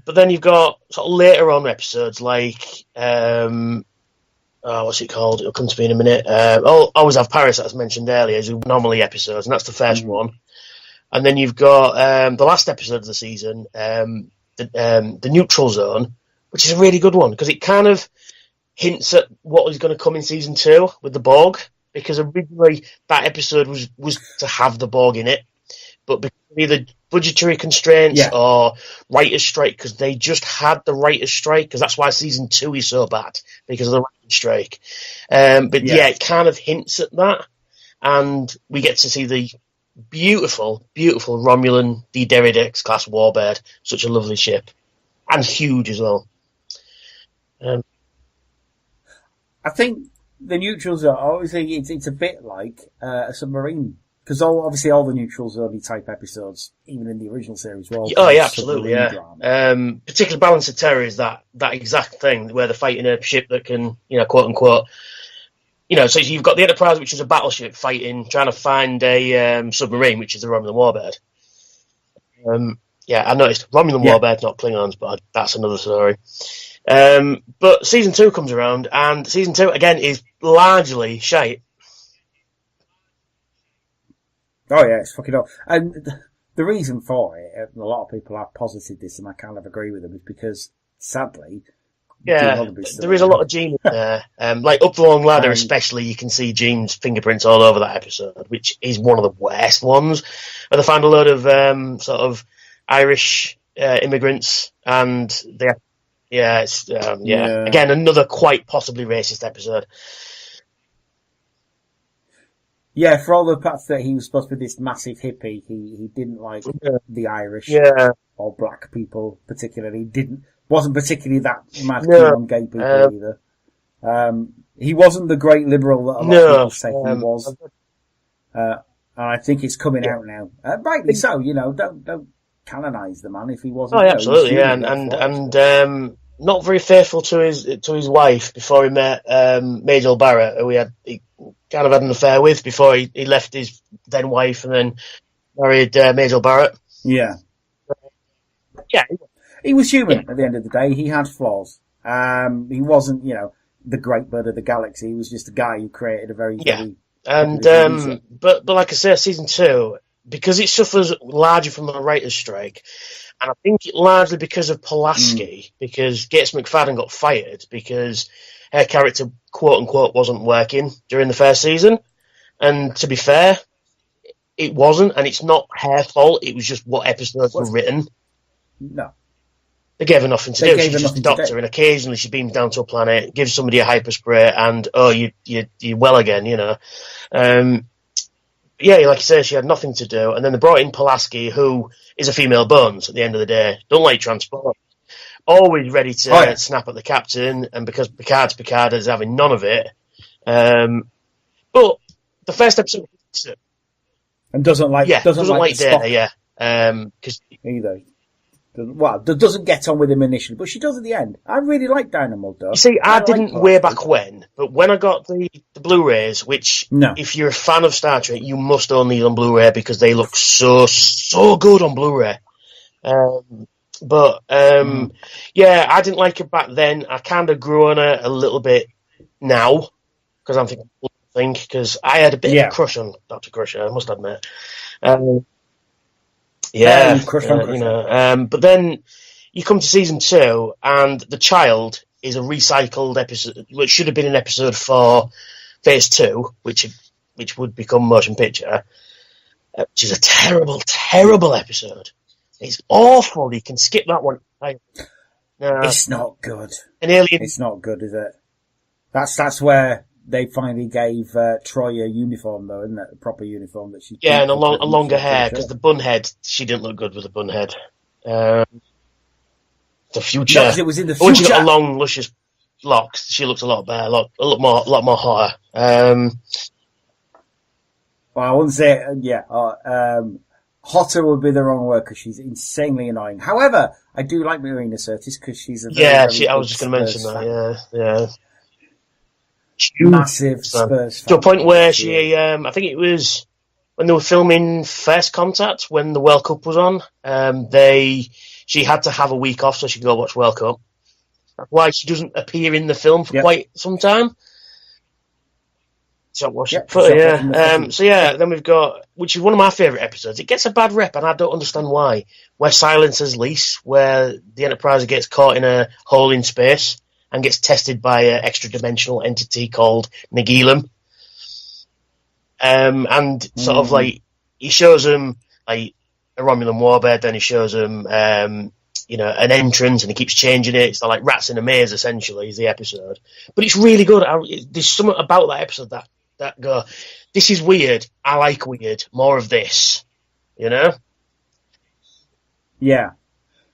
but then you've got sort of later on episodes like what's it called? It'll come to me in a minute. Always Have Paris, as mentioned earlier, is anomaly episodes, and that's the first one. And then you've got the last episode of the season, the Neutral Zone, which is a really good one because it kind of hints at what is going to come in season 2 with the Borg. Because originally that episode was to have the Borg in it, but because of either budgetary constraints or writer's strike, because they just had the writer's strike, because that's why season 2 is so bad, because of the writer's strike. It kind of hints at that, and we get to see the beautiful Romulan D-Deridex class warbird, such a lovely ship, and huge as well. I think the Neutrals are obviously it's a bit like a submarine, because obviously all the Neutral Zone type episodes, even in the original series, were all absolutely, Particular Balance of Terror is that exact thing where they're fighting a ship that can, quote unquote, so you've got the Enterprise, which is a battleship trying to find a submarine, which is the Romulan warbird. I noticed Romulan warbird, not Klingons, but that's another story. But season 2 comes around, and season 2 again is largely shite. Oh yeah, it's fucking awful. And the reason for it, and a lot of people have posited this, and I kind of agree with them, is because sadly, there is a lot of Gene in there. Like Up the Long Ladder, especially, you can see Gene's fingerprints all over that episode, which is one of the worst ones. Where they find a load of sort of Irish immigrants, and they. Again, another quite possibly racist episode. Yeah, for all the parts that he was supposed to be this massive hippie, he didn't like the Irish or black people particularly. Wasn't particularly that mad keen on gay people either. He wasn't the great liberal that a lot of people say he was. And I think it's coming out now. Rightly so, don't canonise the man if he wasn't. Oh, yeah, absolutely, and not very faithful to his wife before he met Majel Barrett, who he kind of had an affair with before he left his then wife and then married Majel Barrett. Yeah. He was human at the end of the day. He had flaws. He wasn't, the great bird of the galaxy. He was just a guy who created a very and but like I say, season 2, because it suffers largely from a writer's strike, and I think largely because of Pulaski, because Gates McFadden got fired because her character, quote unquote, wasn't working during the first season. And to be fair, it wasn't, and it's not her fault. It was just what episodes were written. No. They gave her nothing to do. She's just a doctor, and occasionally she beams down to a planet, gives somebody a hyperspray, and you're well again, like you say, she had nothing to do, and then they brought in Pulaski, who is a female bones at the end of the day. Don't like transport. Always ready to snap at the captain, and because Picard is having none of it. But the first episode, and doesn't like Data, because either. Well, doesn't get on with him initially, but she does at the end. I really like Dynamo, though. You see, I didn't way back when, but when I got the Blu-rays, which, if you're a fan of Star Trek, you must own these on Blu-ray because they look so good on Blu-ray. I didn't like it back then. I kind of grew on it a little bit now because I'm thinking, because I had a bit of a crush on Dr. Crusher, I must admit. But then you come to season 2, and the child is a recycled episode, which should have been an episode for Phase 2, which would become motion picture. which is a terrible, terrible episode. It's awful. You can skip that one. It's not good. An alien. It's not good, is it? That's where they finally gave Troy a uniform, though, isn't it? A proper uniform that she. Yeah, and a longer hair, because the bun head, she didn't look good with the bun head. The future. No, it was in the future. When she got a long, luscious locks, she looked a lot better, a lot more hotter. Well, I wouldn't say, hotter would be the wrong word, because she's insanely annoying. However, I do like Marina Sirtis, because she's a very I was just going to mention that, yeah. Massive Spurs fan. To a point where she, I think it was when they were filming First Contact, when the World Cup was on, she had to have a week off so she could go watch World Cup. That's why she doesn't appear in the film for quite some time. So then we've got, which is one of my favourite episodes. It gets a bad rep, and I don't understand why. Where Silencer's Lease, where the Enterprise gets caught in a hole in space and gets tested by an extra-dimensional entity called Nagilum. And sort of like, he shows them like a Romulan warbed, then he shows them, an entrance, and he keeps changing it. It's like Rats in a Maze, essentially, is the episode. But it's really good. There's something about that episode that go, this is weird. I like weird. More of this, Yeah.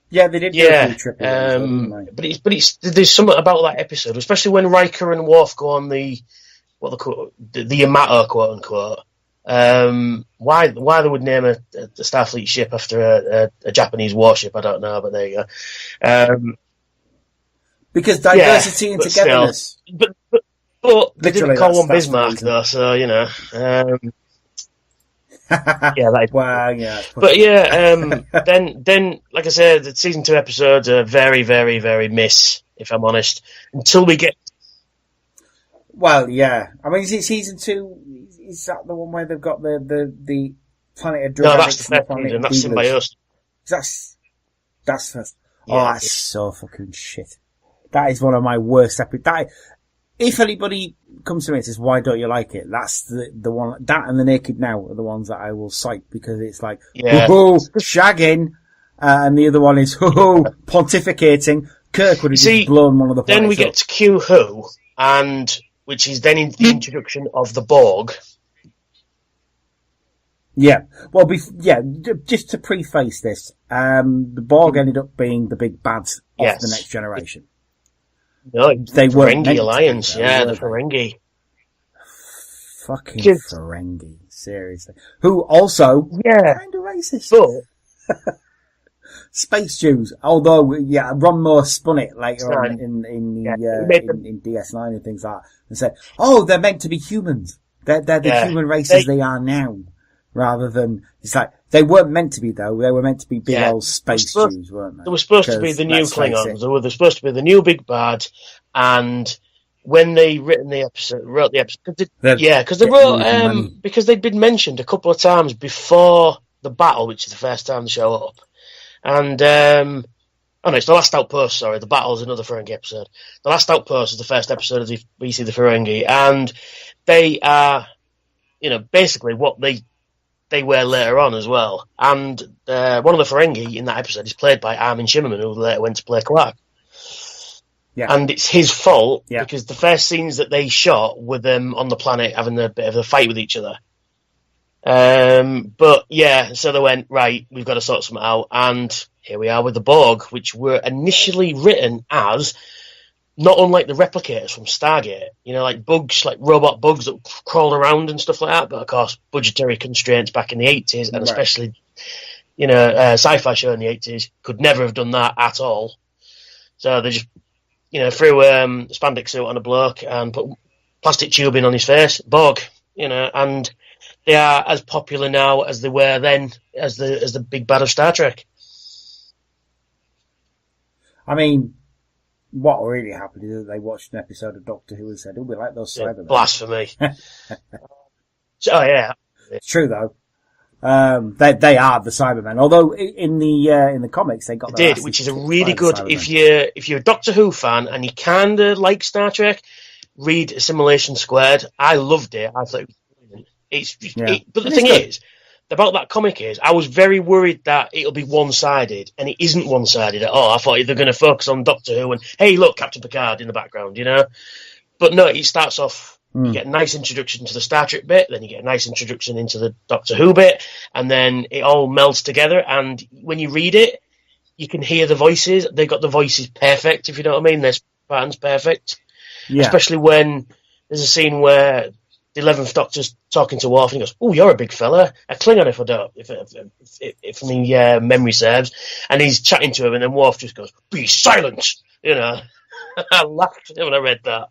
Yeah, they did do a few triple ones, but there's something about that episode, especially when Riker and Worf go on the Yamato, quote unquote. Why they would name a Starfleet ship after a Japanese warship, I don't know, but there you go. Because diversity and togetherness. But they didn't call one Bismarck though, so that is But then like I said, the season 2 episodes are very, very, very miss, if I'm honest. Until we get. Well, yeah. I mean, is it season 2? Is that the one where they've got the planet of drug No, that's the first season. That's Symbiosis. That's first. That's so fucking shit. That is one of my worst episodes. If anybody comes to me and says, why don't you like it? That's the one, that and The Naked Now are the ones that I will cite, because it's like, shagging, and the other one is, pontificating. Kirk would have just blown one of the planets Then we get to Q-Who, which is then in the introduction of the Borg. Yeah. Well, just to preface this, the Borg ended up being the big bads of the Next Generation. No, they were Ferengi Alliance, the Ferengi. Fucking Ferengi, seriously. Who also kind of racist. But Space Jews, although Ron Moore spun it later on in DS9 and things like that, and said, they're meant to be humans. They're the human race as they are now, rather than it's like they weren't meant to be though. They were meant to be big old space Jews, weren't they? They were supposed to be the new Klingons. They were supposed to be the new big bad. And when they wrote the episode, because they wrote because they'd been mentioned a couple of times before the battle, which is the first time they show up. And it's the Last Outpost. Sorry, the battle is another Ferengi episode. The Last Outpost is the first episode of we see the Ferengi, and they are, basically what they were later on as well. And one of the Ferengi in that episode is played by Armin Shimmerman, who later went to play Quark. Yeah. And it's his fault because the first scenes that they shot were them on the planet having a bit of a fight with each other. So they went, right, we've got to sort something out. And here we are with the Borg, which were initially written as not unlike the replicators from Stargate, like bugs, like robot bugs that crawled around and stuff like that. But of course, budgetary constraints back in the 80s, and especially, sci-fi show in the 80s could never have done that at all. So they just, threw a spandex suit on a bloke and put plastic tubing on his face, Borg, and they are as popular now as they were then as the big bad of Star Trek. I mean, what really happened is that they watched an episode of Doctor Who and said, we like those Cybermen. Blasphemy. It's true though. They are the Cybermen. Although in the comics they got which is a really good. If you're a Doctor Who fan and you kind of like Star Trek, read Assimilation Squared. I loved it. I thought it was brilliant. But the thing is, about that comic is I was very worried that it'll be one-sided, and it isn't one-sided at all. I thought they're going to focus on Doctor Who and, hey, look, Captain Picard in the background, you know? But no, it starts off, you get a nice introduction to the Star Trek bit, then you get a nice introduction into the Doctor Who bit, and then it all melds together, and when you read it, you can hear the voices. They got the voices perfect, if you know what I mean. Their patterns perfect. Yeah. Especially when there's a scene where the 11th Doctor's talking to Worf, and he goes, "Oh, you're a big fella, a Klingon if my memory serves." And he's chatting to him, and then Worf just goes, "Be silent," you know. I laughed when I read that,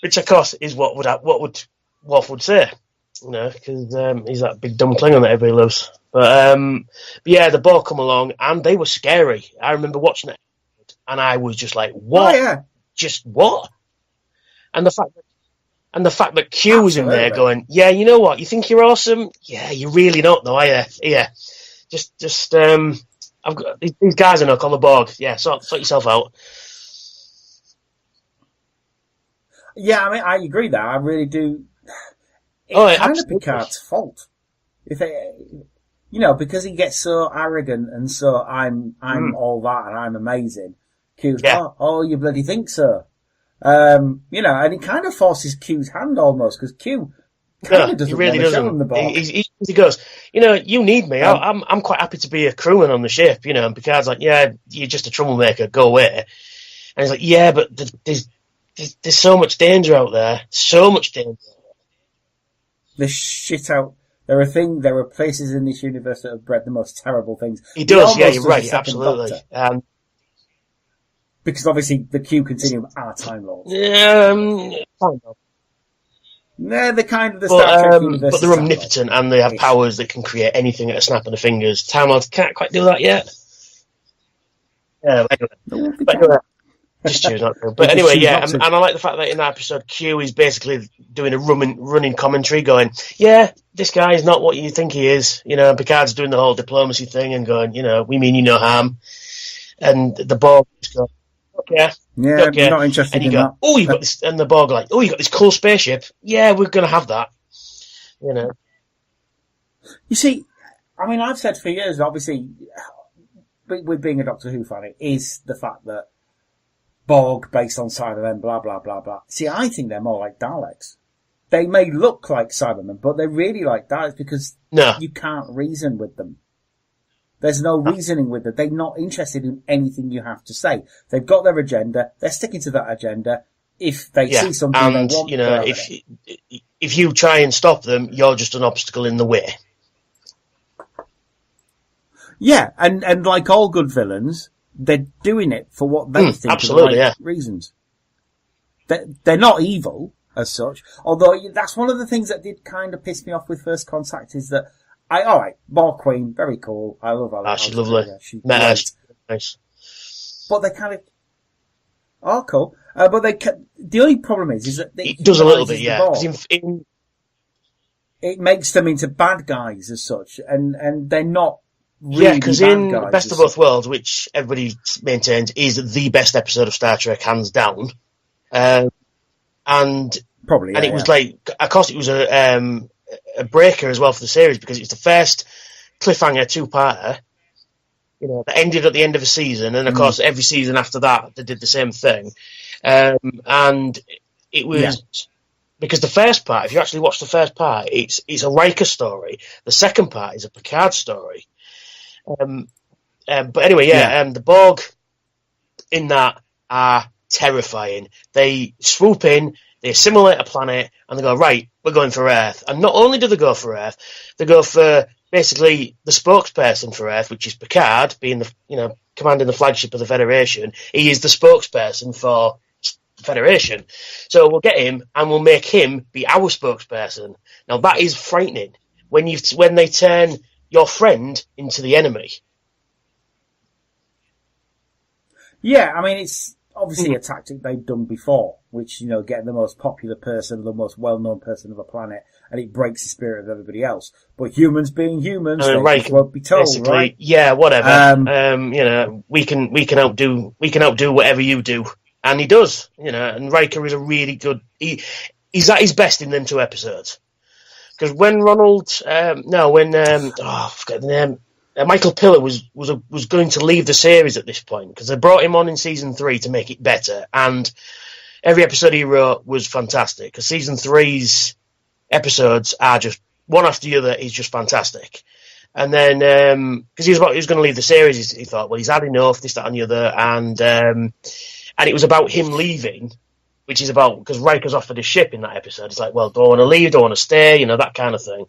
which of course is what Worf would say, you know, because he's that big dumb Klingon that everybody loves. But yeah, the Borg come along, and they were scary. I remember watching it, and I was just like, "What? Oh, yeah. Just what?" And the fact that Q was in there going, "Yeah, you know what? You think you're awesome? Yeah, you're really not, though, are you? Yeah, just I've got these guys are knock on the Borg. Yeah, sort yourself out." Yeah, I mean, I agree that I really do. It's kind of Picard's fault, if you know, because he gets so arrogant and so I'm all that and I'm amazing. Q's, oh, you bloody think so? You know, and it kind of forces Q's hand almost, because Q kind of doesn't really show him the ball. He goes, you know, you need me. I'm quite happy to be a crewman on the ship, you know. And Picard's like, yeah, you're just a troublemaker. Go away. And he's like, yeah, but there's so much danger out there. So much danger. There's shit out. There are places in this universe that have bred the most terrible things. He does, yeah, you're right, absolutely. Because obviously the Q Continuum are Time Lords. Kind of. They're the kind of the Star Trek universe. But they're omnipotent and they have powers that can create anything at a snap of the fingers. Time Lords can't quite do that yet. Anyway, just choose not to. But anyway, yeah, and I like the fact that in that episode, Q is basically doing a running commentary going, yeah, this guy is not what you think he is. You know, Picard's doing the whole diplomacy thing and going, you know, we mean you no harm. And the Borg just go, okay. Yeah, okay. Not interested and you in go, that. Oh, you got this, and the Borg are like, oh, you got this cool spaceship. Yeah, we're going to have that. You know. You see, I mean, I've said for years, obviously, with being a Doctor Who fan, it is the fact that Borg, based on Cybermen, blah, blah, blah, blah. See, I think they're more like Daleks. They may look like Cybermen, but they're really like Daleks because you can't reason with them. There's no reasoning with it. They're not interested in anything you have to say. They've got their agenda. They're sticking to that agenda. If they see something and, they want, you know, if you try and stop them, you're just an obstacle in the way. Yeah, and like all good villains, they're doing it for what they think are the right reasons. They're not evil as such. Although that's one of the things that did kind of piss me off with First Contact is that alright, Borg Queen, very cool. I love her. She's lovely. She's nice. But they kind of, cool. But the only problem is that it does a little bit, yeah. It makes them into bad guys as such, and they're not really because in Best of Both Worlds, which everybody maintains is the best episode of Star Trek, hands down, and probably, and it was like, of course, it was a breaker as well for the series because it's the first cliffhanger two-parter, you know, that ended at the end of a season, and of course every season after that they did the same thing, and it was because the first part, if you actually watch the first part, it's a Riker story. The second part is a Picard story. But anyway, the Borg in that are terrifying. They swoop in, they assimilate a planet, and they go, right, we're going for Earth. And not only do they go for Earth, they go for basically the spokesperson for Earth, which is Picard, being commanding the flagship of the Federation. He is the spokesperson for the Federation. So we'll get him and we'll make him be our spokesperson. Now that is frightening when they turn your friend into the enemy. Yeah, I mean, it's obviously a tactic they've done before, which, you know, getting the most popular person, the most well-known person of a planet, and it breaks the spirit of everybody else. But humans being humans, they won't be told, right? Yeah, whatever. You know, we can outdo whatever you do, and he does. You know, and Riker is a really good. He's at his best in them 2 episodes. Because when I forget the name. Michael Piller was going to leave the series at this point because they brought him on in season 3 to make it better, and every episode he wrote was fantastic. Because season 3's episodes are just one after the other. He's just fantastic. And then because he was going to leave the series, he thought, well, he's had enough, this, that, and the other, and it was about him leaving, which is about because Riker's offered his ship in that episode. It's like, well, do I want to leave? Do I want to stay? You know, that kind of thing.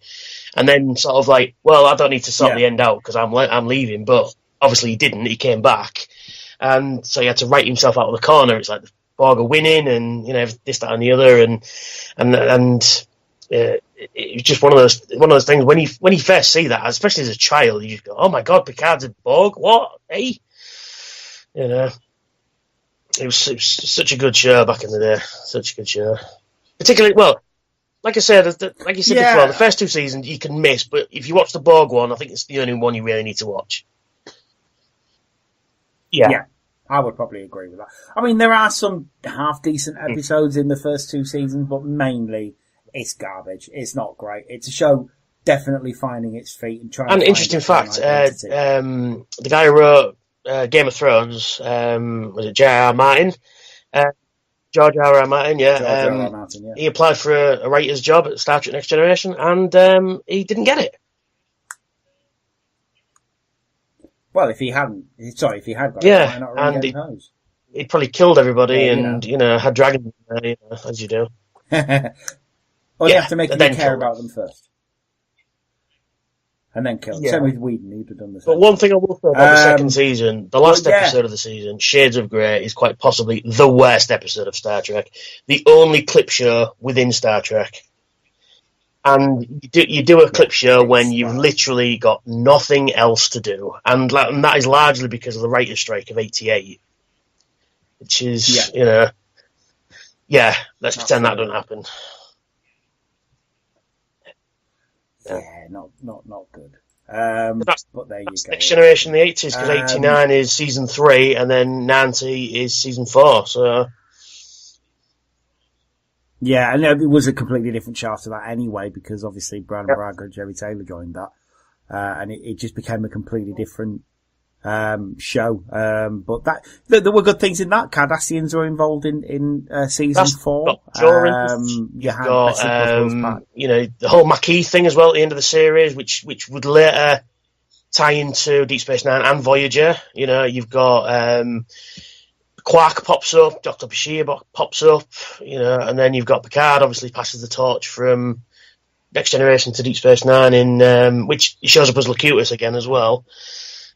And then sort of like, well, I don't need to sort the end out because I'm leaving. But obviously he didn't. He came back. And so he had to write himself out of the corner. It's like the Borg are winning and, you know, this, that and the other. And it was just one of those things when you first see that, especially as a child, you just go, oh my God, Picard's a Borg? What? Hey? You know, it was such a good show back in the day. Such a good show. Particularly, well, like I said, like you said before, the first 2 seasons you can miss, but if you watch the Borg one, I think it's the only one you really need to watch. Yeah, I would probably agree with that. I mean, there are some half-decent episodes in the first 2 seasons, but mainly it's garbage. It's not great. It's a show definitely finding its feet and trying to find interesting fact, the guy who wrote Game of Thrones, was it J.R.R. Martin? George R.R. Martin, yeah. George R.R. Martin, yeah. He applied for a writer's job at Star Trek Next Generation, and he didn't get it. Well, if he had got it, why not and he'd probably killed everybody and, you know, had dragons in there, you know, as you do. Well, you have to make you care about them first. And then kill them. Yeah. Same with Whedon, he'd have done the same. But one thing I will say about the second season, the last episode of the season, Shades of Grey, is quite possibly the worst episode of Star Trek. The only clip show within Star Trek. And you do a clip show when you've literally got nothing else to do. And that is largely because of the writer's strike of 88. Which is, you know, let's pretend that doesn't happen. Yeah, not good. But there you go. Next Generation, the 80s, because 89 is season 3, and then 90 is season 4. So, yeah, and it was a completely different show after that anyway, because obviously Brandon Braga and Jerry Taylor joined that, and it just became a completely different show. But there were good things in that. Cardassians were involved in season 4. You know, the whole Maquis thing as well at the end of the series, which would later tie into Deep Space Nine and Voyager. You know, you've got Quark pops up, Dr. Bashir pops up, you know, and then you've got Picard obviously passes the torch from Next Generation to Deep Space Nine in which he shows up as Locutus again as well.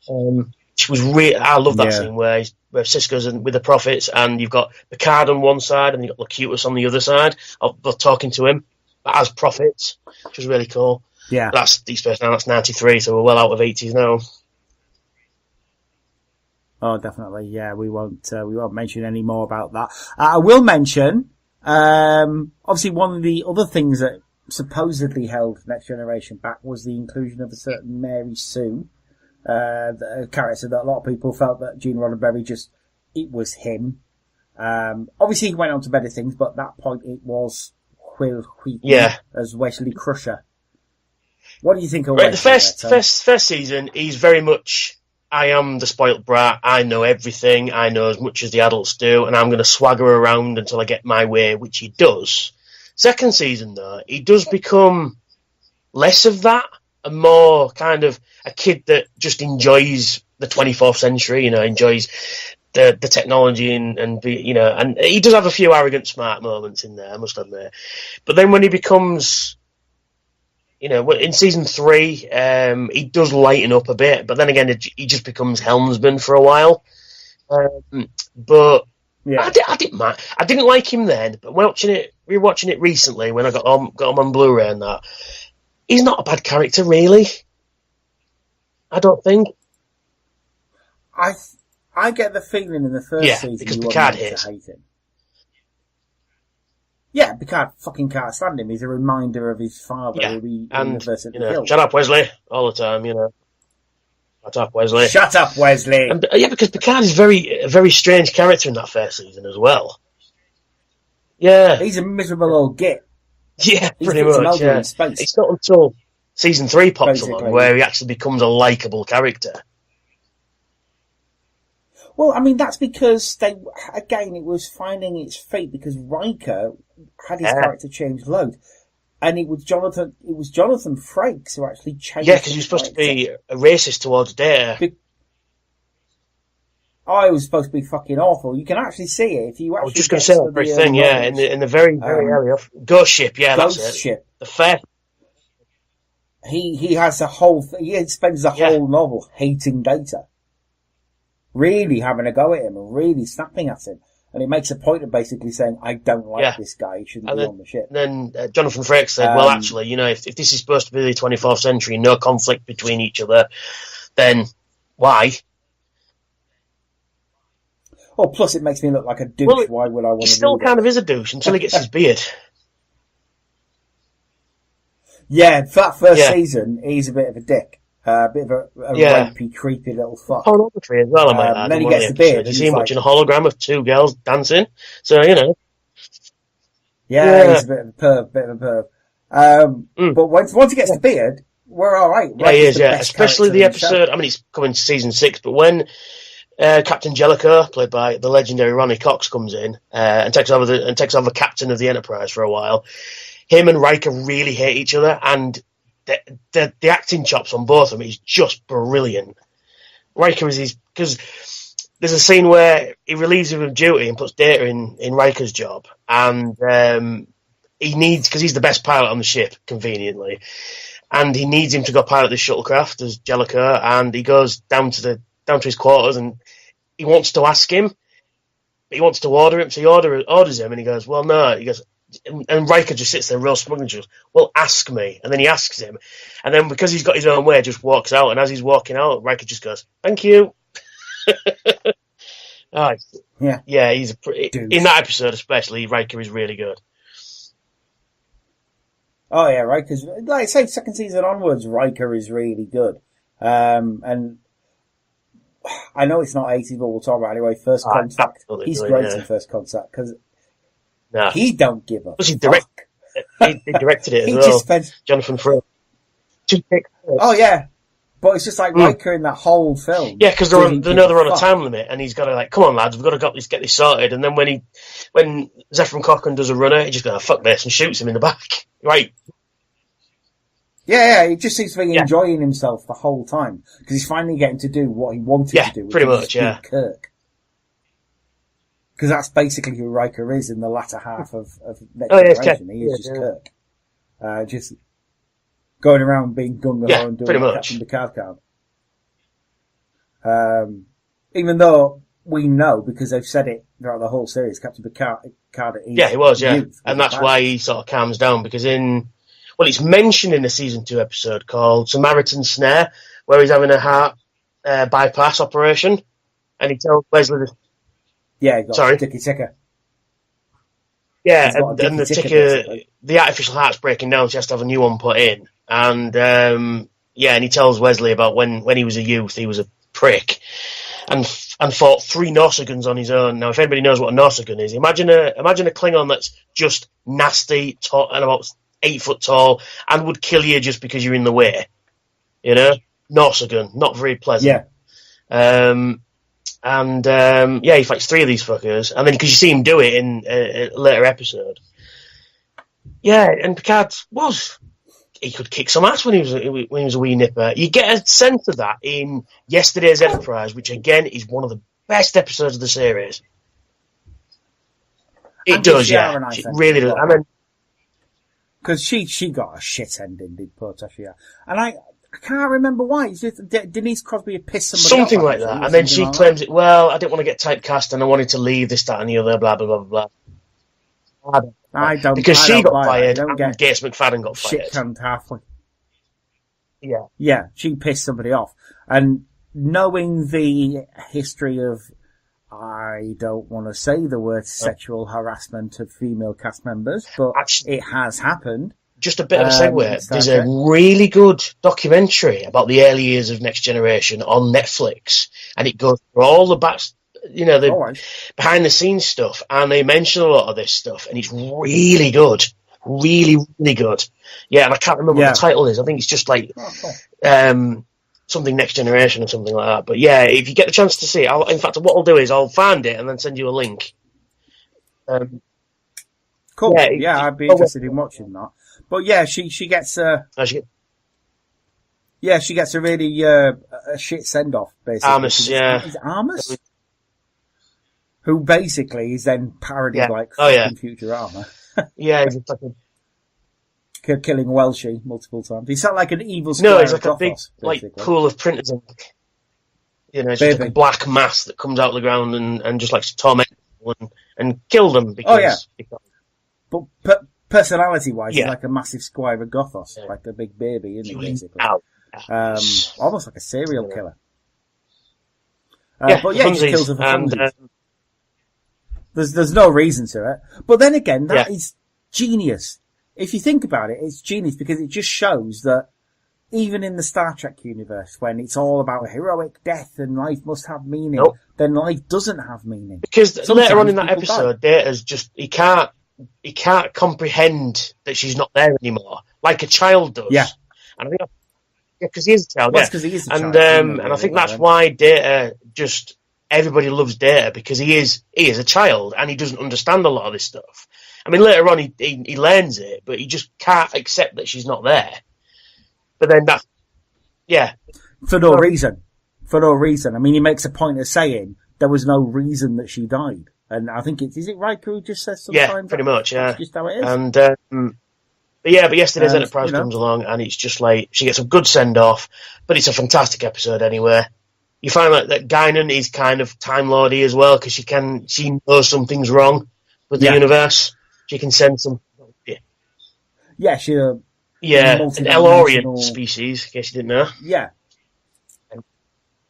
Which was I love that scene where Sisko's with the Prophets, and you've got Picard on one side and you've got Locutus on the other side, both talking to him as prophets, which was really cool. Yeah, that's Deep Space Nine. That's 93, so we're well out of 80s now. Oh, definitely. Yeah, we won't mention any more about that. I will mention, obviously one of the other things that supposedly held Next Generation back was the inclusion of a certain Mary Sue, a character that a lot of people felt that Gene Roddenberry it was him. Obviously he went on to better things, but at that point it was Will Wheaton as Wesley Crusher. What do you think of the first season? He's very much, I am the spoilt brat, I know everything, I know as much as the adults do, and I'm going to swagger around until I get my way, which he does. Second season, though, he does become less of that, and more kind of a kid that just enjoys the 24th century, you know, enjoys the technology and you know, and he does have a few arrogant, smart moments in there, I must admit. But then when he becomes, you know, in season 3, he does lighten up a bit, but then again, he just becomes helmsman for a while. But I didn't mind. I didn't like him then, but rewatching it recently when I got him on Blu-ray and that, he's not a bad character, really. I don't think. I get the feeling in the first season because you Picard to hate him. Yeah, Picard fucking can't stand him. He's a reminder of his father who he inadvertently killed. Shut up, Wesley, all the time, you know. Shut up, Wesley. Shut up, Wesley. And, because Picard is a very strange character in that first season as well. Yeah. He's a miserable old git. Yeah, He's pretty Victor much. Melville Yeah. in space. It's not until season 3 pops Basically. along where he actually becomes a likeable character. Well, I mean, that's because it was finding its fate because Riker had his character change loads. And it was Jonathan Frakes who actually changed. Yeah, because he was supposed to be a racist towards Data. It was supposed to be fucking awful. You can actually see it if you actually. I was just going to say that very thing, yeah, in the very early off Ghost Ship, yeah, Ghost that's it. Ship. The fair. He has the whole. He spends the whole novel hating Data, really having a go at him and really snapping at him. And it makes a point of basically saying, I don't like this guy, he shouldn't be on the ship. Then Jonathan Frakes said, well, actually, if this is supposed to be the 24th century, no conflict between each other, then why? Oh, plus it makes me look like a douche. Well, why would I want to do that? He still kind of is a douche until he gets his beard. Yeah, for that first season, he's a bit of a dick. A bit of a rapey, creepy little fuck. Pornography as well, I might add. Then he gets the beard. You see him watching a hologram of 2 girls dancing. So, Yeah, he's a bit of a perv. But once he gets the beard, we're alright. Yeah, he is, yeah. Especially the episode, I mean, it's coming to season 6, but when Captain Jellicoe, played by the legendary Ronnie Cox, comes in and takes over captain of the Enterprise for a while, him and Riker really hate each other, and the acting chops on both of them is just brilliant. Riker is because there's a scene where he relieves him of duty and puts Data in Riker's job, and he needs, because he's the best pilot on the ship, conveniently, and he needs him to go pilot this shuttlecraft as Jellicoe, and he goes down to his quarters, and he wants to ask him, but he wants to order him, so he orders him, and he goes, well, no, he goes. And Riker just sits there real smug and just, well, ask me. And then he asks him. And then because he's got his own way, just walks out. And as he's walking out, Riker just goes, thank you. Yeah, he's in that episode especially, Riker is really good. Oh yeah, Riker's, like I say, second season onwards, Riker is really good. And I know it's not 80s, but we'll talk about it anyway. First Contact. He's great in First Contact because he don't give a fuck. He directed it as well. Jonathan Frakes. Oh yeah, but it's just like Riker in that whole film. Yeah, because they know they're on a time limit, and he's got to like, come on lads, we've got to get this sorted. And then when Zefram Cochrane does a runner, he just goes, fuck this, and shoots him in the back. Right. Yeah, he just seems to be enjoying himself the whole time because he's finally getting to do what he wanted to do. Pretty much. Yeah, Kirk. Because that's basically who Riker is in the latter half of Next Generation. He is just Kirk. Just going around being gung-ho and doing what Captain Picard can. Even though we know, because they've said it throughout the whole series, Captain Picard is he was, and that's why he sort of calms down, because it's mentioned in a season 2 episode called Samaritan Snare, where he's having a heart bypass operation, and he tells Wesley this. Yeah, he got a dicky ticker. Yeah, and the ticker, the artificial heart's breaking down, so he has to have a new one put in. And, and he tells Wesley about when he was a youth, he was a prick, and fought 3 Norsegans on his own. Now, if anybody knows what a Norsegan is, imagine a Klingon that's just nasty, tall, and about 8 foot tall, and would kill you just because you're in the way. You know? Norsegan, not very pleasant. Yeah. He fights 3 of these fuckers, and then because you see him do it in a later episode. Yeah, and Picard he could kick some ass when he was a wee nipper. You get a sense of that in Yesterday's Enterprise, which again is one of the best episodes of the series. It does, yeah. It really does. I mean, because she got a shit ending, did poor Tasha. And I can't remember why. Denise Crosby had pissed somebody off. Something like that. And then she claims it, well, I didn't want to get typecast and I wanted to leave this, that and the other, blah, blah, blah, blah. Because she got fired and Gates McFadden got fired. Shit canned halfway. Yeah. Yeah, she pissed somebody off. And knowing the history of, I don't want to say the word sexual harassment of female cast members, but it has happened. Just a bit of a segue. There's a really good documentary about the early years of Next Generation on Netflix, and it goes through all the behind the scenes stuff, and they mention a lot of this stuff, and it's really good. really, really good. Yeah, and I can't remember what the title is. I think it's just like something Next Generation or something like that. But yeah, if you get the chance to see it, in fact, what I'll do is I'll find it and then send you a link. Cool. Yeah, I'd be interested in watching that. But yeah, she gets she gets a really a shit send off basically. Armus, yeah. Is it Armus? Who basically is then parodied like fucking Futurama. Yeah, he's fucking killing Welshie multiple times. He's not like an evil. No, he's like a big pool of printers ink. You know, it's just like a black mass that comes out of the ground and just like torment people and kill them because. But personality-wise, he's like a massive squire of Gothos, like a big baby, isn't he, basically? Almost like a serial killer. But yeah, he just kills her for funsies. There's no reason to it. But then again, that is genius. If you think about it, it's genius because it just shows that even in the Star Trek universe, when it's all about heroic death and life must have meaning, then life doesn't have meaning. Because later on in that episode, Data's just, he can't comprehend that she's not there anymore, like a child does. Yeah. And I think, because he is a child. Well, because he is a child. And I think that's why Data everybody loves Data, because he is a child and he doesn't understand a lot of this stuff. I mean, later on he learns it, but he just can't accept that she's not there. But then for no reason. I mean, he makes a point of saying there was no reason that she died. And I think is it Riker who just says sometimes? Yeah, pretty much, yeah. That's just how it is. And, but yesterday's Enterprise comes along and it's just like, she gets a good send-off, but it's a fantastic episode anyway. You find out that Guinan is kind of Time Lordy as well, because she knows something's wrong with the universe. She can send some... Yeah, she's an Elorian species, in case you didn't know. Yeah.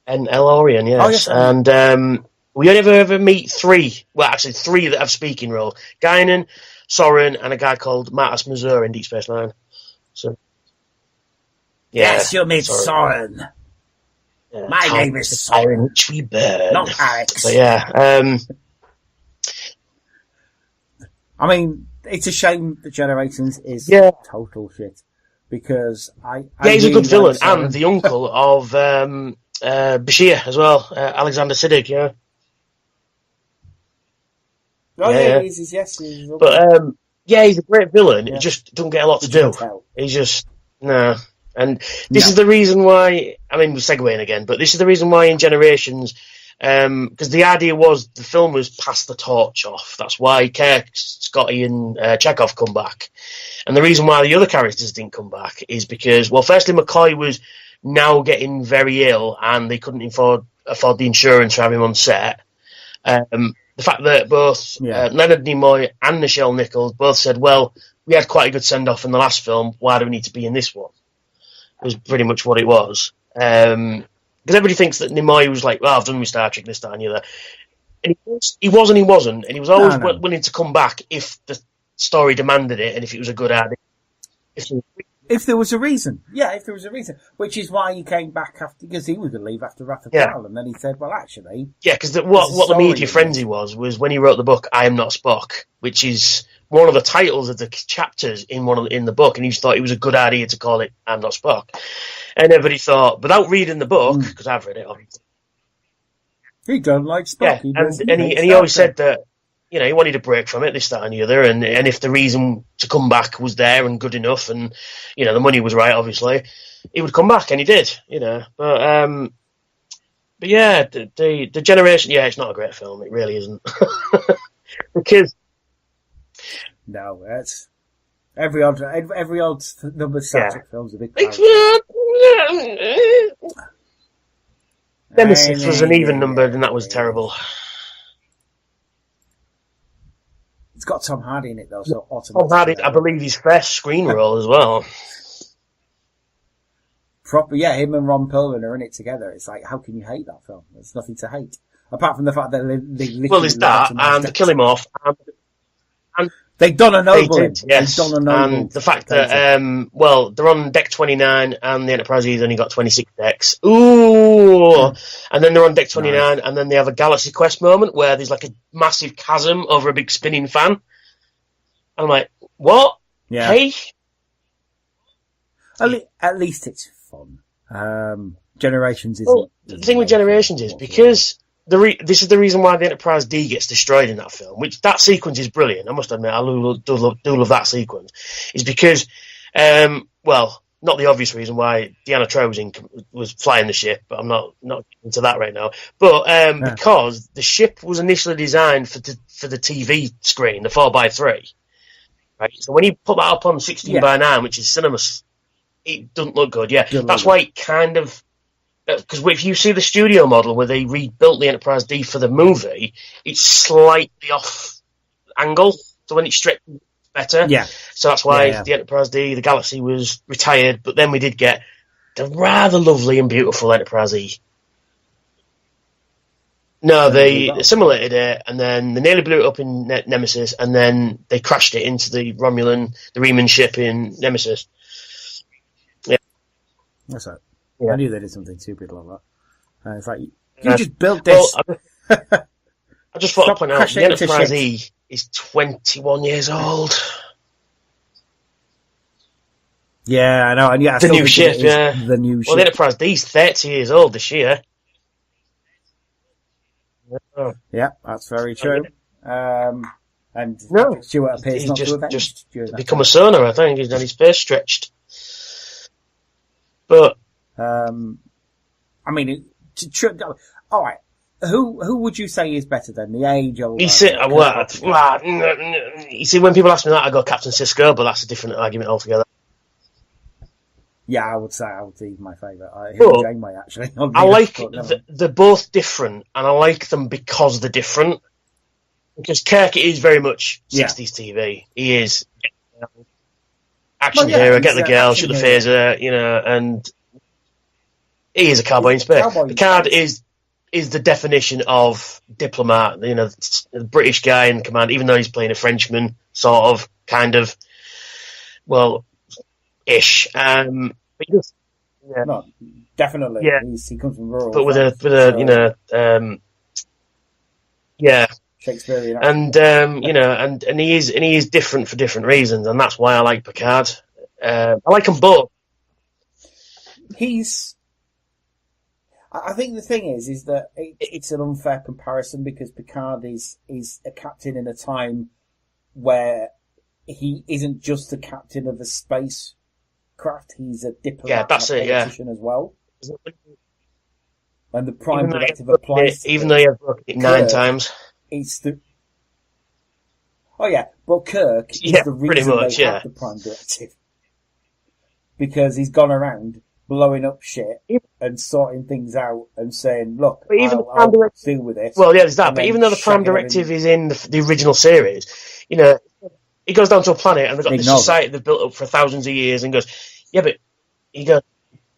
An Elorian, yes. Oh, yes. And we only ever meet three that have speaking role. Guinan, Soren, and a guy called Martus Mazur in Deep Space Nine. So, yes, you'll meet Soren. My name is Soren. Which we burn. Not Alex. But yeah. I mean, it's a shame that Generations is total shit. Because he's a good villain, and the uncle of Bashir as well, Alexander Siddig, yeah. Oh yeah, he's but he's a great villain. He just doesn't get a lot to do. He's just and this is the reason why. I mean, we're segueing again, but this is the reason why in Generations, because the idea was the film was pass the torch off. That's why Kirk, Scotty, and Chekhov come back, and the reason why the other characters didn't come back is because, well, firstly, McCoy was now getting very ill, and they couldn't afford the insurance to have him on set. The fact that both Leonard Nimoy and Nichelle Nichols both said, well, we had quite a good send-off in the last film, why do we need to be in this one? It was pretty much what it was. Because everybody thinks that Nimoy was like, well, I've done my Star Trek, this, that, and the other. And he wasn't, and he was always willing to come back if the story demanded it and if it was a good idea. If there was a reason. Yeah, if there was a reason. Which is why he came back because he was going to leave after Wrath of Khan. And then he said, well, actually... Yeah, because what the media frenzy was when he wrote the book, I Am Not Spock, which is one of the titles of the chapters in the book, and he just thought it was a good idea to call it I'm Not Spock. And everybody thought, without reading the book, because I've read it, obviously. He don't like Spock. Yeah, and he always said that, you know, he wanted a break from it, this, that, and the other, and if the reason to come back was there and good enough, and, you know, the money was right, obviously, he would come back, and he did, you know. But yeah, the Generation, it's not a great film, it really isn't. Because... No, that's... Every odd number of Star Trek films are big. Nemesis was an even number, and that was terrible. It's got Tom Hardy in it, though, so Tom Hardy, I believe, his first screen role as well. Him and Ron Perlman are in it together. It's like, how can you hate that film? There's nothing to hate. Apart from the fact that they literally... Well, there's that, and to kill him off, and they've done a noble. They did, yes. And the fact that, they're on deck 29, and the Enterprise has only got 26 decks. Ooh! And then they're on deck 29, and then they have a Galaxy Quest moment where there's like a massive chasm over a big spinning fan. And I'm like, what? Yeah. Hey, At least it's fun. Generations isn't. Well, the thing with Generations is because this is the reason why the Enterprise D gets destroyed in that film, which that sequence is brilliant. I must admit, I do love that sequence. Is because, well, not the obvious reason why Deanna Troi was flying the ship, but I'm not into that right now. But because the ship was initially designed for the TV screen, the 4x3. Right, so when you put that up on 16:9, which is cinema, it doesn't look good. Yeah, that's why it kind of. Because if you see the studio model where they rebuilt the Enterprise D for the movie, it's slightly off angle. So when it's stretched, it's better. Yeah. So that's why the Enterprise D, the Galaxy, was retired. But then we did get the rather lovely and beautiful Enterprise E. No, they assimilated it, and then they nearly blew it up in Nemesis, and then they crashed it into the Riemann ship in Nemesis. Yeah. That's right. Yeah. I knew they did something stupid like that. It's like, you just built this. Well, I just thought I'd point out, the Enterprise E is 21 years old. Yeah, I know. And yeah, the new ship, The new ship. Well, the Enterprise D is 30 years old this year. Yeah, that's very true. And Stewart appears he's not to have just become a sonar, I think. He's had his face stretched. But I mean, all right. Who would you say is better then, the age or? You see, when people ask me that, I go Captain Sisko, but that's a different argument altogether. Yeah, I would say he's my favourite. Janeway, actually. I like they're both different, and I like them because they're different. Because Kirk is very much 60s TV. He is action hero, get the girl, shoot the phaser, and he is a cowboy in space. Picard is the definition of diplomat, the British guy in command, even though he's playing a Frenchman, sort of, kind of, well, ish. No, definitely. Yeah. He comes from rural. But with Shakespearean. And and he is different for different reasons, and that's why I like Picard. I like them both. I think the thing is that it's an unfair comparison because Picard is a captain in a time where he isn't just a captain of a spacecraft; he's a diplomat and a politician as well. And the Prime Directive applies. Even though he has broken it 9 times. But Kirk is the reason they have the Prime Directive. Because he's gone around blowing up shit and sorting things out and saying, look, I'll deal with this. Well, yeah, there's that. But even though the Prime Directive is in the original series, he goes down to a planet and they've got this society they've built up for thousands of years and goes,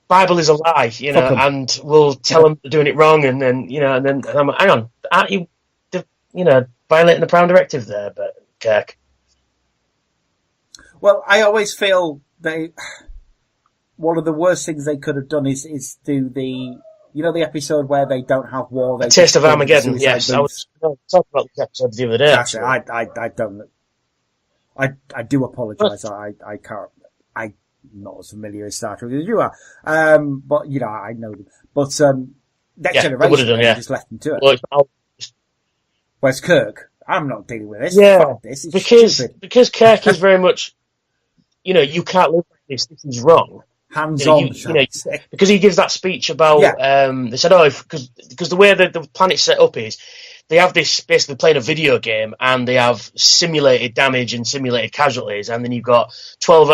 Bible is a lie, and we'll tell them they're doing it wrong, and then, and I'm like, hang on, aren't you, violating the Prime Directive there, but Kirk? Well, I always feel one of the worst things they could have done is do the episode where they don't have war. They Taste of Armageddon, yes. I was talking about this episode the other day. Actually, I don't. I do apologise. I can't. I'm not as familiar with Star Trek as you are. But I know them. But Next Generation just left them to it. Well, whereas Kirk, I'm not dealing with this. Yeah, fuck this. It's stupid. Because Kirk is very much, you can't live like this. This is wrong. Hands on, because he gives that speech about. They said, because the way that the planet's set up is, they have this basically playing a video game, and they have simulated damage and simulated casualties, and then you've got 12.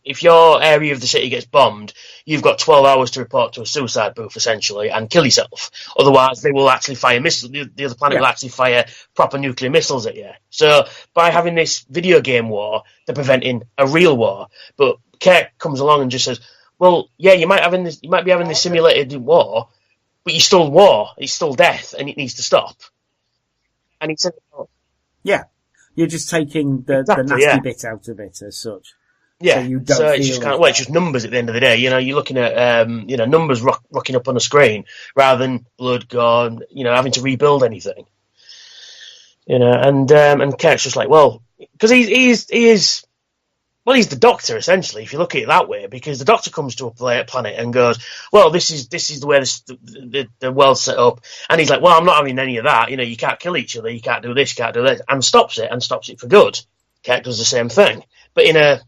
If your area of the city gets bombed, you've got 12 hours to report to a suicide booth, essentially, and kill yourself. Otherwise, they will actually fire missiles. The other planet will actually fire proper nuclear missiles at you. So, by having this video game war, they're preventing a real war. But Kirk comes along and just says, well, yeah, you might be having this simulated war, but you're still war. It's still death, and it needs to stop. And he said, you're just taking the nasty bit out of it as such. Yeah, so you don't it's just it's just numbers at the end of the day. You're looking at numbers rocking up on the screen rather than blood, gore, having to rebuild anything. And Kirk's just like, well, because he is Well, he's the Doctor, essentially, if you look at it that way, because the Doctor comes to a planet and goes, well, this is the way the world's set up. And he's like, well, I'm not having any of that. You can't kill each other. You can't do this, you can't do that. And stops it for good. Kirk does the same thing, but in a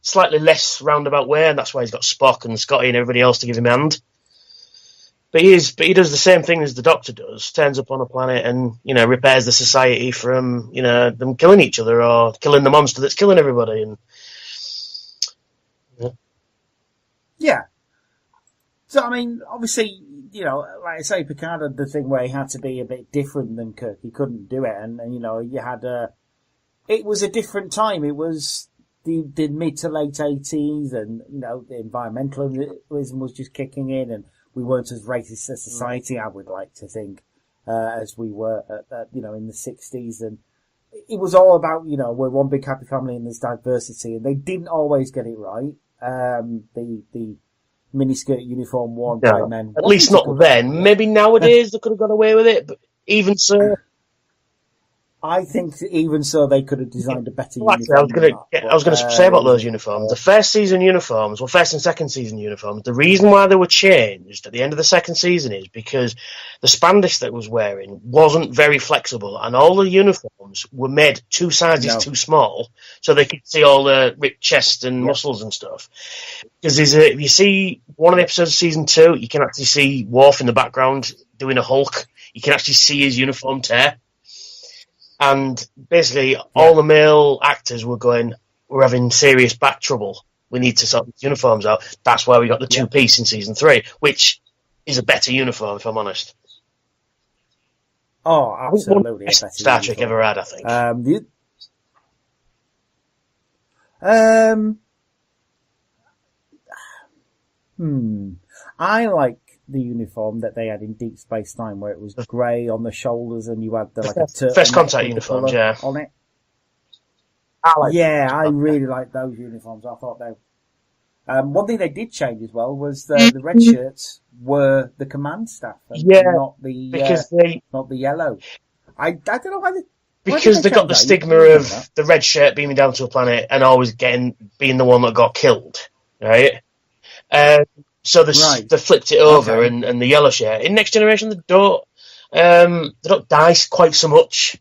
slightly less roundabout way, and that's why he's got Spock and Scotty and everybody else to give him a hand. But he does the same thing as the Doctor does, turns up on a planet and, repairs the society from, them killing each other or killing the monster that's killing everybody. And yeah. So, I mean, obviously, like I say, Picard had the thing where he had to be a bit different than Kirk. He couldn't do it. And you had it was a different time. It was the mid to late 80s and, the environmentalism was just kicking in and we weren't as racist a society, I would like to think, as we were, in the 60s. And it was all about, we're one big happy family and there's diversity. And they didn't always get it right. The miniskirt uniform worn by men. At least not then. Maybe nowadays they could have got away with it, but even so. I think even so they could have designed a better uniform. I was going to say about those uniforms. The first and second season uniforms, the reason why they were changed at the end of the second season is because the spandex that was wearing wasn't very flexible and all the uniforms were made 2 sizes too small so they could see all the ripped chest and muscles and stuff. Because if you see one of the episodes of season 2, you can actually see Worf in the background doing a Hulk. You can actually see his uniform tear. And basically, all the male actors were going, we're having serious back trouble. We need to sort these uniforms out. That's why we got the 2-piece in season 3, which is a better uniform, if I'm honest. Oh, absolutely. Best Star Trek ever had, I think. I like the uniform that they had in Deep Space Nine, where it was grey on the shoulders and you had a First Contact uniforms, yeah. On it. I really like those uniforms. I thought they. One thing they did change as well was the red shirts were the command staff, and not the yellow. I don't know why because they got the stigma of the red shirt beaming down to a planet and always being the one that got killed, right? So they flipped it over, and the yellow shirt. In Next Generation, they don't die quite so much.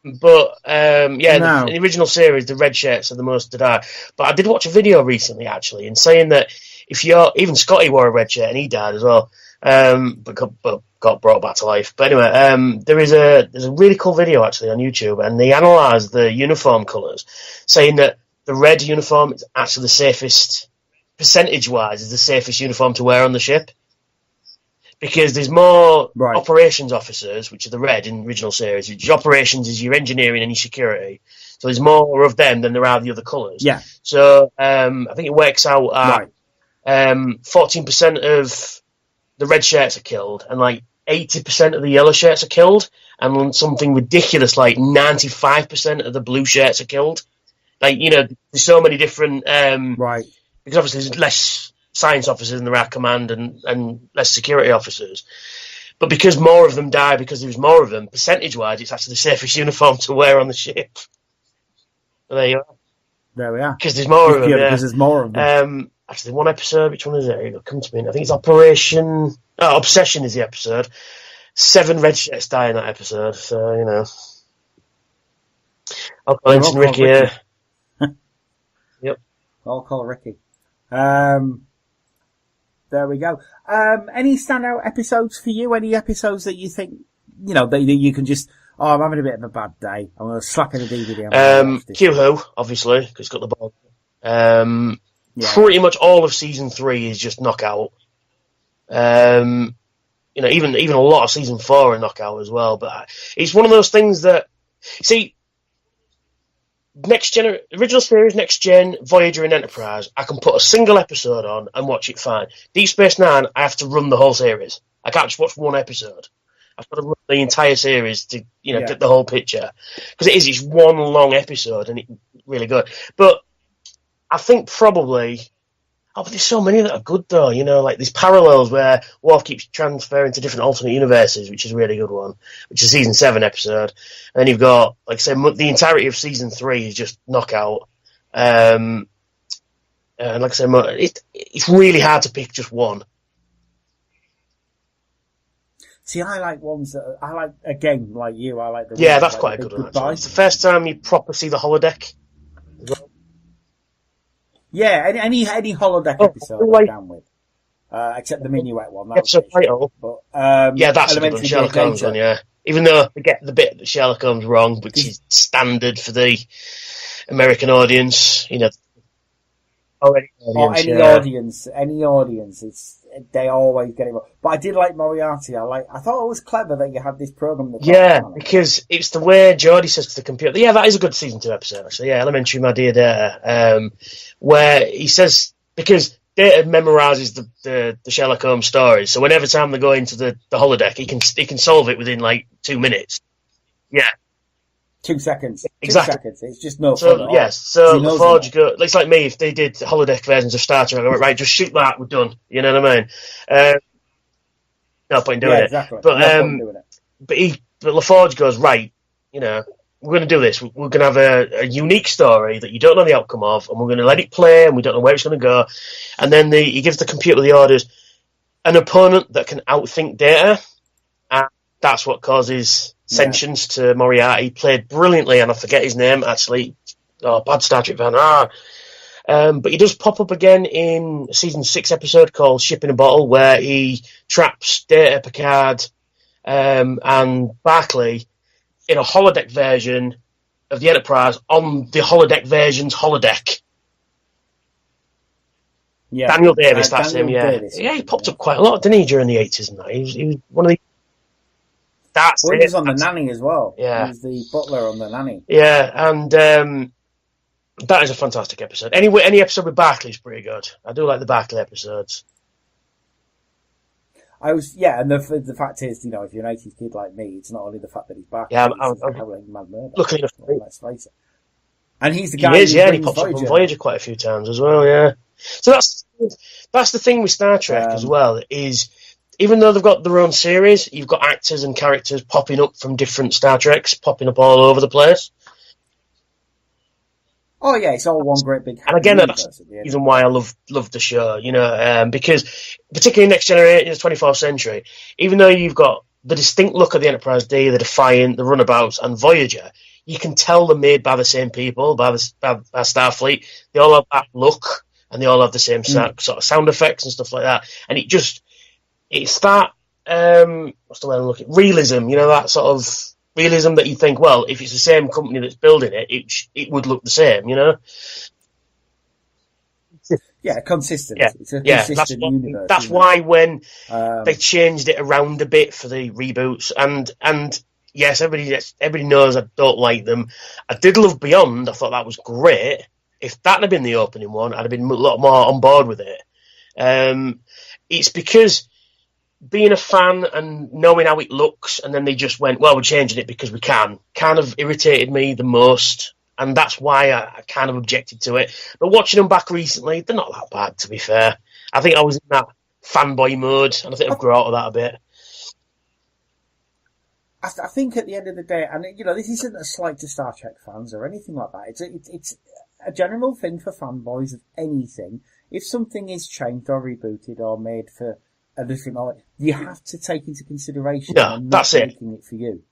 But in the original series, the red shirts are the most to die. But I did watch a video recently, actually, and saying that even Scotty wore a red shirt and he died as well, but got brought back to life. But anyway, there's a really cool video actually on YouTube, and they analysed the uniform colours, saying that the red uniform is actually the safest. Percentage-wise, is the safest uniform to wear on the ship because there's more operations officers, which are the red in the original series. Which operations is your engineering and your security, so there's more of them than there are the other colours. Yeah. So I think it works out at 14% of the red shirts are killed, and like 80% of the yellow shirts are killed, and something ridiculous like 95% of the blue shirts are killed. Like there's so many different because obviously there's less science officers in the RAF command and less security officers. But because more of them die, because there's more of them, percentage-wise, it's actually the safest uniform to wear on the ship. So there you are. There we are. Because there's more of them, because there's more of them. Actually, one episode, which one is it? It'll come to me. I think it's Operation... Obsession is the episode. 7 red shirts die in that episode, so, I'll call him Ricky here. Yep. I'll call Ricky. There we go. Any standout episodes for you? Any episodes that you think, that you can just, I'm having a bit of a bad day. I'm going to slap in a DVD. Q-Who, obviously, because it's got the ball. Pretty much all of season 3 is just knockout. Even a lot of season 4 are knockout as well. But it's one of those things that, see, original series, Next Gen, Voyager and Enterprise, I can put a single episode on and watch it fine. Deep Space Nine, I have to run the whole series. I can't just watch one episode. I've got to run the entire series to, get the whole picture. Because it's one long episode and it's really good. But I think probably... but there's so many that are good though, like these parallels where Worf keeps transferring to different alternate universes, which is a really good one, which is a season 7 episode. And then you've got, like I said, the entirety of season 3 is just knockout. And like I said, it's really hard to pick just one. See, I like ones that I like. Again, like you, I like the. Yeah, that's like quite a good one. Actually. It's the first time you proper see the holodeck. Yeah, any holodeck episode I'm down with, except the Minuet one. That Episode title. Yeah, that's a good one. Sherlock Holmes one. Yeah, even though they get the bit that Sherlock Holmes wrong, which is standard for the American audience, you know. Any audience, they always get it wrong. But I did like Moriarty. I thought it was clever that you had this program. Because it's the way Geordie says to the computer. Yeah, that is a good season 2 episode, actually. Yeah, Elementary, My Dear Data, where he says, because Data memorises the Sherlock Holmes stories, so whenever time they go into the holodeck, he can solve it within like 2 minutes. Yeah. 2 seconds. Exactly. 2 seconds. It's just no fun. So, yes. So LaForge go. It's like me if they did holodeck versions of Star Trek. I go, right, just shoot that. We're done. You know what I mean? No point in doing it. Exactly. But no point in doing it. But LaForge goes, right. You know, we're going to do this. We're going to have a unique story that you don't know the outcome of, and we're going to let it play, and we don't know where it's going to go. And then he gives the computer the orders, an opponent that can outthink Data, and that's what causes sentience to Moriarty. Played brilliantly, and I forget his name actually. Oh, bad Star Trek fan. But he does pop up again in season 6 episode called Ship in a Bottle, where he traps Data, Picard, and Barclay in a holodeck version of the Enterprise on the holodeck version's holodeck. Yeah, Daniel Davis, that's him. Yeah, Davis. Yeah, he popped up quite a lot, didn't he, during the 80s and that? He was one of the. He was on the Nanny as well. Yeah. He was the butler on the Nanny. Yeah, and that is a fantastic episode. Anyway, any episode with Barclay's pretty good. I do like the Barclay episodes. And the fact is, you know, if you're an 80s kid like me, it's not only the fact that he's back. Yeah, I'm Mad Murder. Luckily enough, let's face it. And he's the guy. He pops up on Voyager quite a few times as well. Yeah, so that's the thing with Star Trek as well. Is even though they've got their own series, you've got actors and characters popping up from different Star Treks, popping up all over the place. Oh yeah, it's all one great big. And again, that's the reason why I love the show. You know, because particularly Next Generation, in the 24th century, even though you've got the distinct look of the Enterprise D, the Defiant, the Runabouts, and Voyager, you can tell they're made by the same people, by Starfleet. They all have that look, and they all have the same sort of sound effects and stuff like that. And it's that what's the way I'm looking? Realism, you know, that sort of realism that you think, well, if it's the same company that's building it, it would look the same, you know. Yeah, consistent. Yeah, it's a consistent universe. That's why when they changed it around a bit for the reboots, and yes, everybody knows I don't like them. I did love Beyond. I thought that was great. If that had been the opening one, I'd have been a lot more on board with it. It's because being a fan and knowing how it looks, and then they just went, well, we're changing it because we can, kind of irritated me the most. And that's why I kind of objected to it. But watching them back recently, they're not that bad, to be fair. I think I was in that fanboy mode, and I think I've grown out of that a bit. I think at the end of the day, and you know, this isn't a slight to Star Trek fans or anything like that. It's a general thing for fanboys of anything. If something is changed or rebooted or made for a different, you have to take into consideration. Yeah, that's it. Making it for you.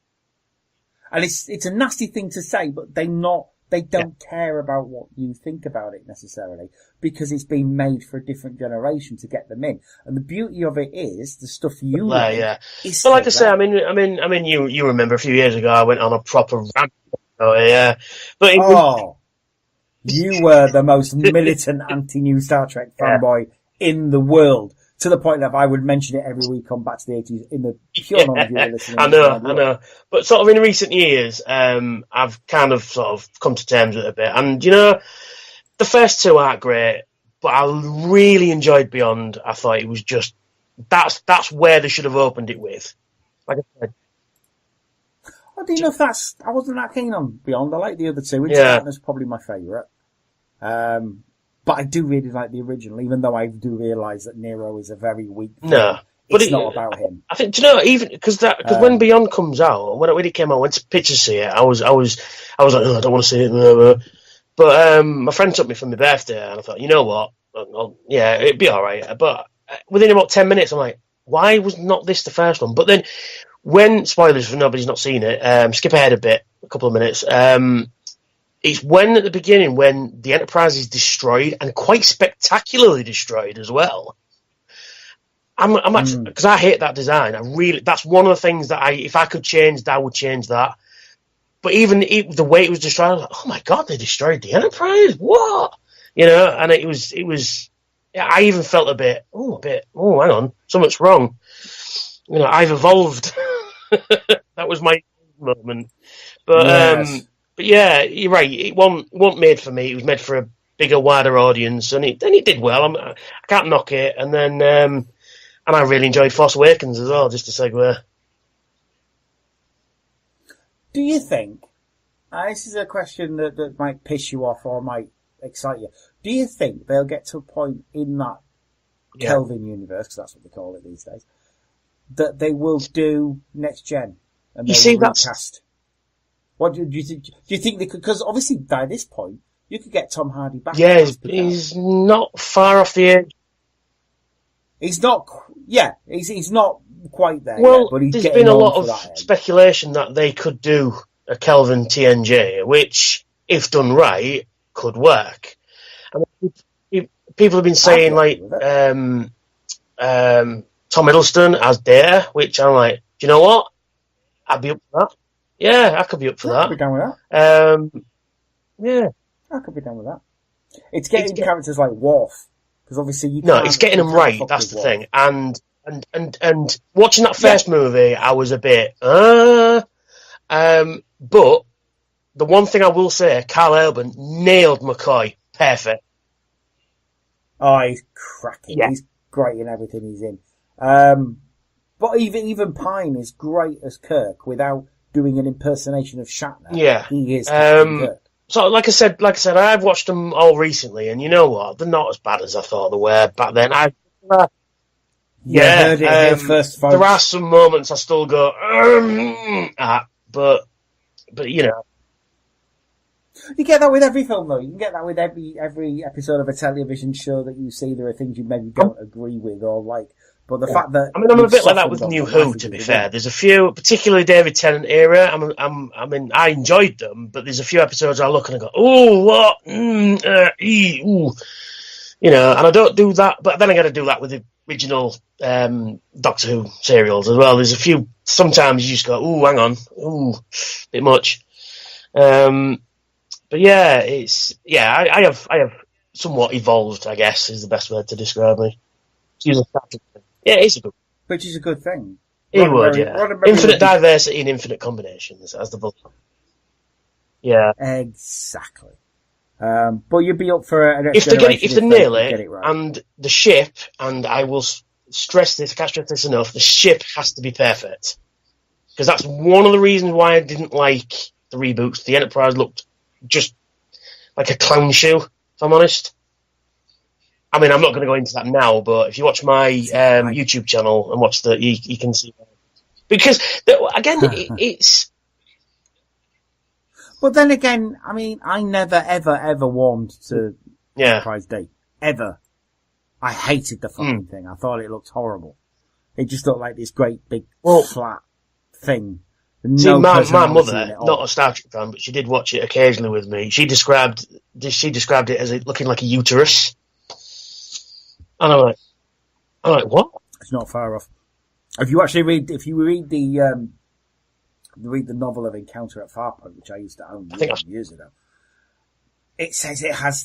And it's a nasty thing to say, but they don't care about what you think about it necessarily, because it's been made for a different generation to get them in. And the beauty of it is the stuff you like. Is but like I say, I mean, you remember a few years ago I went on a proper rant. Oh yeah, but you were the most militant anti-new Star Trek fanboy in the world. To the point that I would mention it every week on Back to the 80s in the pure knowledge you were listening. I know. But sort of in recent years, I've kind of sort of come to terms with it a bit. And, you know, the first two aren't great, but I really enjoyed Beyond. I thought it was just, that's where they should have opened it with. Like I said. I don't know if I wasn't that keen on Beyond. I like the other two. It's probably my favourite. But I do really like the original, even though I do realise that Nero is a very weak film. No, it's not about him. I think, do you know, even because when Beyond comes out, when it came out, I went to pictures see it. I was like, oh, I don't want to see it. But my friend took me for my birthday, and I thought, you know what? Yeah, it'd be all right. But within about 10 minutes, I'm like, why was not this the first one? But then, when spoilers for nobody's not seen it, skip ahead a couple of minutes. It's when at the beginning when the Enterprise is destroyed and quite spectacularly destroyed as well. I'm actually, because I hate that design. That's one of the things that if I could change, I would change that. But even the way it was destroyed, I was like, oh my god, they destroyed the Enterprise! What? And it was. I even felt a bit. Oh, hang on, something's wrong. I've evolved. That was my moment. But yes. But yeah, you're right. It wasn't made for me. It was made for a bigger, wider audience, and it did well. I can't knock it. And then and I really enjoyed Force Awakens as well. Just to segue. Do you think? This is a question that might piss you off or might excite you. Do you think they'll get to a point in that Kelvin universe, because that's what they call it these days, that they will do next gen and they will recast? What do you think? Do you think they could? Because obviously by this point you could get Tom Hardy back. Yeah, he's not far off the edge. He's not. Yeah, he's not quite there. Well, yet, but he's there's getting been a on lot for of that speculation that they could do a Kelvin TNG, which, if done right, could work. I mean, people have been saying Tom Hiddleston as Data, which I'm like, do you know what? I'd be up for that. Yeah, I could be up for that. I could be down with that. Yeah, I could be down with that. It's getting characters like Worf, because obviously it's getting them right. That's the thing. And watching that first movie, I was a bit, but the one thing I will say, Carl Urban nailed McCoy. Perfect. Oh, he's cracking. Yeah. He's great in everything he's in. But even Pine is great as Kirk without doing an impersonation of Shatner. Yeah. He is Kirk. So, like I said, I've watched them all recently, and you know what? They're not as bad as I thought they were back then. Heard it here first, folks. There are some moments I still go, but You get that with every film, though. You can get that with every episode of a television show that you see. There are things you maybe don't agree with or like. But the fact that I'm a bit like that with New Who. To be fair, there's a few, particularly David Tennant era. I enjoyed them, but there's a few episodes I look and I go, oh, what? And I don't do that. But then I got to do that with the original Doctor Who serials as well. There's a few. Sometimes you just go, oh, hang on, bit much. But yeah, I have somewhat evolved, I guess, is the best word to describe me. Yeah, it's a good. Which is a good thing. Infinite diversity and infinite combinations, as the book. Yeah, exactly. But you'd be up for if they nail it, right. And the ship, and I will stress this, can't stress this enough. The ship has to be perfect, because that's one of the reasons why I didn't like the reboots. The Enterprise looked just like a clown shoe, if I'm honest. I mean, I'm not going to go into that now, but if you watch my YouTube channel and watch you can see that. Because, again, it's... But then again, I mean, I never, ever, ever warmed to Enterprise D. Ever. I hated the fucking thing. I thought it looked horrible. It just looked like this great, big, flat thing. See, my mother, not a Star Trek fan, but she did watch it occasionally with me. She described it as looking like a uterus. And I'm like, what? It's not far off. If you read the novel of Encounter at Farpoint, which I used to own years ago, it says it has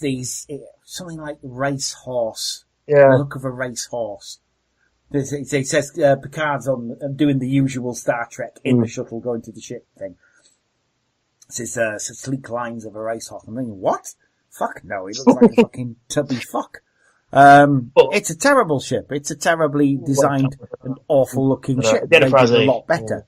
something like racehorse, the look of a racehorse. It says Picard's doing the usual Star Trek in the shuttle going to the ship thing. It says sleek lines of a racehorse. I'm thinking, what? Fuck no, he looks like a fucking tubby fuck. It's a terrible ship. It's a terribly designed and awful looking ship. They did a lot better.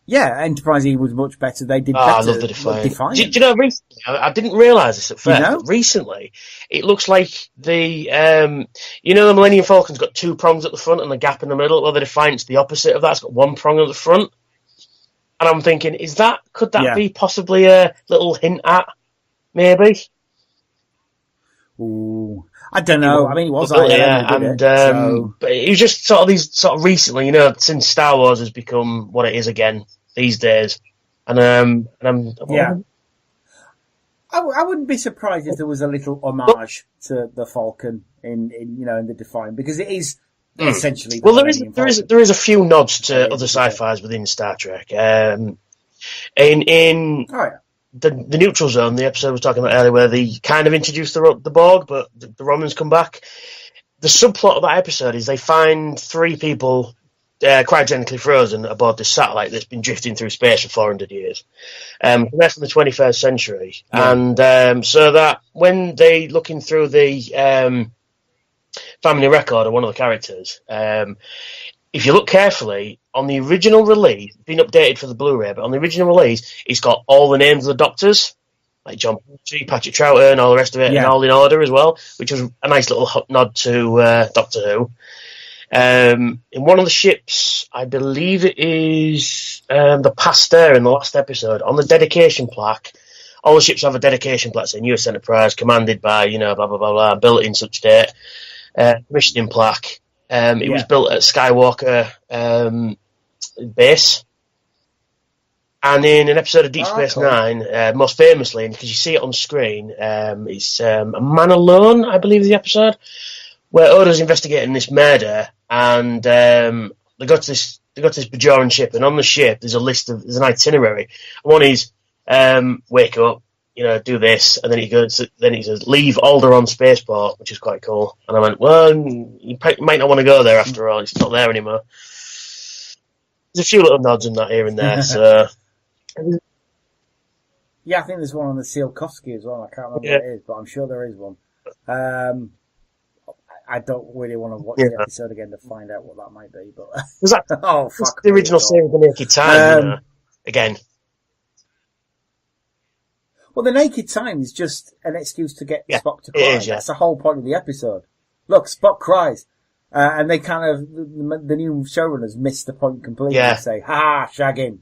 Yeah, Enterprise E was much better. They did better. I love the Defiant. Do you know, recently, I didn't realise this at first, but recently, it looks like the Millennium Falcon's got two prongs at the front and a gap in the middle. Well, the Defiant's the opposite of that. It's got one prong at the front. And I'm thinking, could that be possibly a little hint at, maybe? Ooh, I don't know. I mean, it was but it was just sort of these sort of recently, since Star Wars has become what it is again these days, and I'm I wouldn't be surprised if there was a little homage to the Falcon in the Defiant, because it is essentially. Well, there is a few nods to other sci-fis within Star Trek. In the Neutral Zone, the episode I was talking about earlier, where they kind of introduced the Borg, but the Romulans come back. The subplot of that episode is they find 3 people cryogenically frozen aboard this satellite that's been drifting through space for 400 years. They're from the 21st century. Yeah. And so that when they looking through the family record of one of the characters, if you look carefully, on the original release, it's been updated for the Blu-ray, but on the original release, it's got all the names of the Doctors, like John Pertwee, Patrick Troughton, and all the rest of it, and all in order as well, which was a nice little nod to Doctor Who. In one of the ships, I believe it is the Pasteur in the last episode, on the dedication plaque, all the ships have a dedication plaque saying US Enterprise, commanded by, blah, blah, blah, blah, built in such date, commissioning plaque. It was built at Skywalker base. And in an episode of Deep Space Nine, most famously, because you see it on screen, it's A Man Alone, I believe is the episode, where Odo's investigating this murder, and they go to this Bajoran ship, and on the ship there's an itinerary. One is wake up, do this, and then he says leave Alderaan Spaceport, which is quite cool. And I went, well, you might not want to go there after all. It's not there anymore. There's a few little nods in that here and there. So yeah, I think there's one on the Tsiolkovsky as well. I can't remember what it is, but I'm sure there is one. I don't really want to watch the episode again to find out what that might be, but fuck the original series, The Naked Time, again. Well, The Naked Time is just an excuse to get Spock to cry. That's the whole point of the episode. Look, Spock cries. And they kind of, the new showrunners miss the point completely and say, ha, shagging.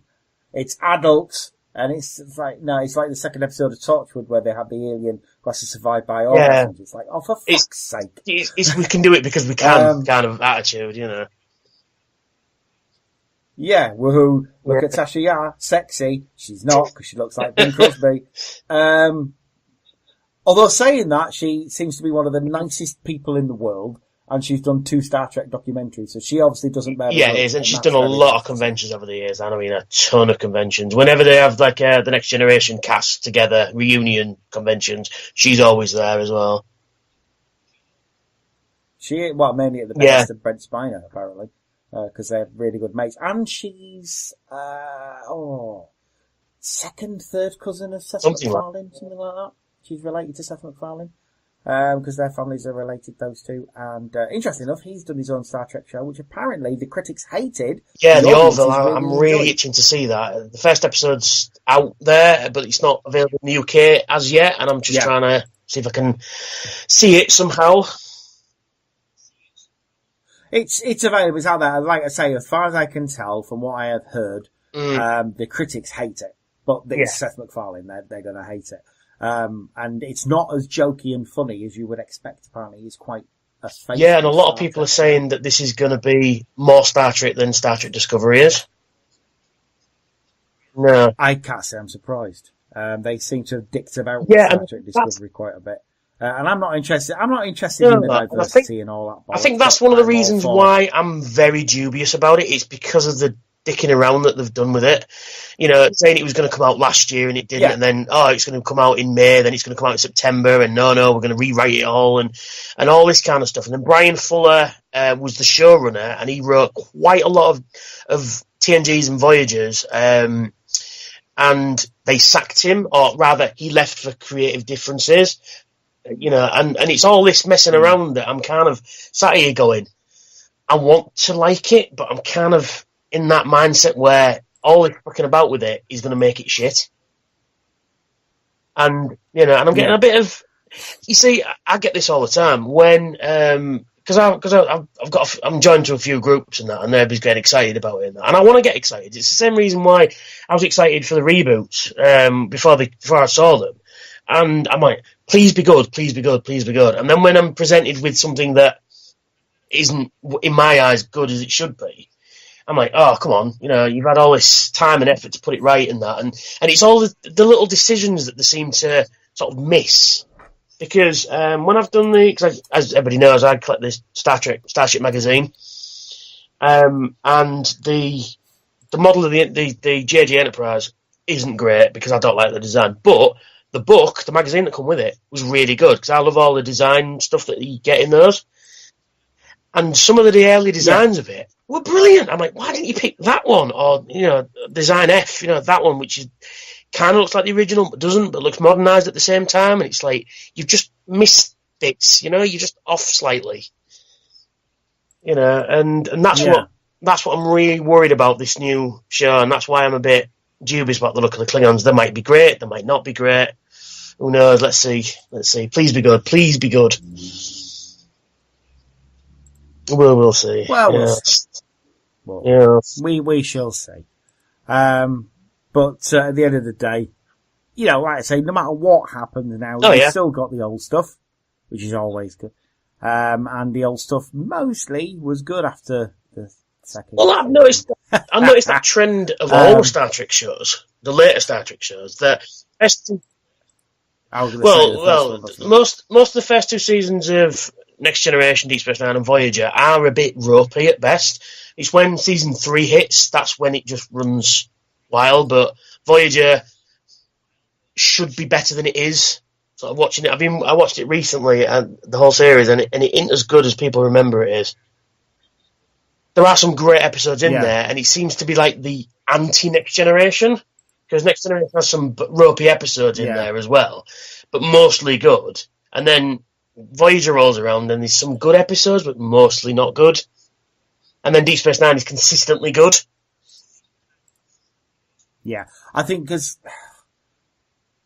It's adults. And it's like the second episode of Torchwood where they have the alien who has to survive by orgasms. It's like, for fuck's sake. We can do it because we can kind of attitude, Yeah, woohoo. Look at Tasha Yar, sexy. She's not, because she looks like Bing Crosby. Although saying that, she seems to be one of the nicest people in the world, and she's done 2 Star Trek documentaries, so she obviously doesn't bear the it is, and she's done a lot of conventions over the years. I mean, a ton of conventions. Whenever they have, like, the Next Generation cast together, reunion conventions, she's always there as well. Mainly at the best of Brent Spiner, apparently. Because they're really good mates. And she's, second, third cousin of Seth MacFarlane, something like that. She's related to Seth MacFarlane. Because their families are related, those two. And, interesting enough, he's done his own Star Trek show, which apparently the critics hated. Yeah, the Orville, I'm really itching to see that. The first episode's out there, but it's not available in the UK as yet, and I'm just trying to see if I can see it somehow. It's available, it's out there. Like I say, as far as I can tell, from what I have heard, the critics hate it. But it's Seth MacFarlane, they're going to hate it. And it's not as jokey and funny as you would expect, apparently. It's quite a face. Yeah, and a lot of people are saying that this is going to be more Star Trek than Star Trek Discovery is. No. I can't say I'm surprised. They seem to have dicked about Star Trek Discovery quite a bit. And I'm not interested in the diversity and all that. I think that's one of the reasons why I'm very dubious about it. It's because of the dicking around that they've done with it. Saying it was going to come out last year and it didn't, and then, it's going to come out in May, then it's going to come out in September, and no, we're going to rewrite it all, and all this kind of stuff. And then Brian Fuller was the showrunner, and he wrote quite a lot of TNGs and Voyagers, and they sacked him, or rather, he left for creative differences. And it's all this messing around that I'm kind of sat here going, I want to like it, but I'm kind of in that mindset where all this fucking about with it is going to make it shit. And, and I'm getting a bit of, you see, I get this all the time when I'm joined to a few groups and that, and everybody's getting excited about it, and I want to get excited. It's the same reason why I was excited for the reboots before I saw them, and I'm like, please be good, please be good, please be good. And then when I'm presented with something that isn't, in my eyes, good as it should be, I'm like, oh, come on, you've had all this time and effort to put it right and that, and it's all the little decisions that they seem to sort of miss. Because when I've done because as everybody knows, I collect this Starship magazine, and the model of the JJ Enterprise isn't great because I don't like the design. But the magazine that come with it, was really good because I love all the design stuff that you get in those. And some of the early designs of it were brilliant. I'm like, why didn't you pick that one? Or, Design F, that one, which is kind of looks like the original, but doesn't, but looks modernised at the same time. And it's like, you've just missed bits, you're just off slightly. And that's what I'm really worried about this new show. And that's why I'm a bit dubious about the look of the Klingons. They might be great, they might not be great. Who knows? Let's see. Please be good. Please be good. We'll see. Well, we shall see. But at the end of the day, like I say, no matter what happens now, we've still got the old stuff, which is always good. And the old stuff mostly was good after the second. Well, I've noticed that trend of all the Star Trek shows, the later Star Trek shows, that most of the first two seasons of Next Generation, Deep Space Nine and Voyager are a bit ropey at best. It's when season 3 hits, that's when it just runs wild, but Voyager should be better than it is. So I'm watching it. I watched it recently, and the whole series, and it ain't as good as people remember it is. There are some great episodes in there, and it seems to be like the anti-Next Generation, because Next Generation has some ropey episodes in there as well, but mostly good. And then Voyager rolls around, and there's some good episodes, but mostly not good. And then Deep Space Nine is consistently good. Yeah, I think because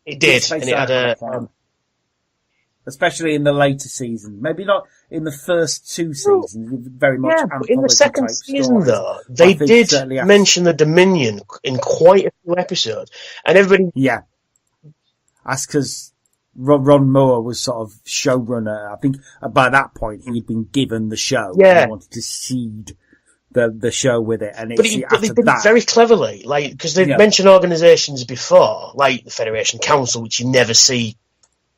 it did, and it had especially in the later seasons. Maybe not in the first two seasons. Very much. Yeah, but in the second season, though, they did mention the Dominion in quite a few episodes, and everybody. Yeah, that's because Ron Moore was sort of showrunner. I think by that point he'd been given the show. Yeah, and he wanted to seed the show with it, and but they did it very cleverly, like because they've mentioned organisations before, like the Federation Council, which you never see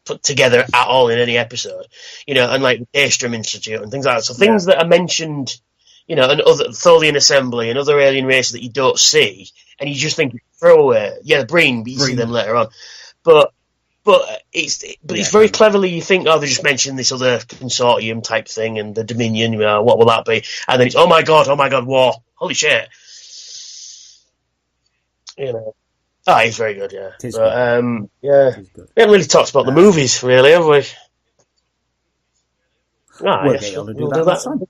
put together at all in any episode, and like the Daystrom Institute and things like that. So things that are mentioned, and other Tholian Assembly and other alien races that you don't see, and you just think throwaway. Yeah, the Breen, but you see them later on, but it's very cleverly. You think, they're just mentioning this other consortium type thing and the Dominion. What will that be? And then it's oh my god, war! Holy shit! It's very good. Yeah, we haven't really talked about the movies, really, have we? We'll get on to do that next time.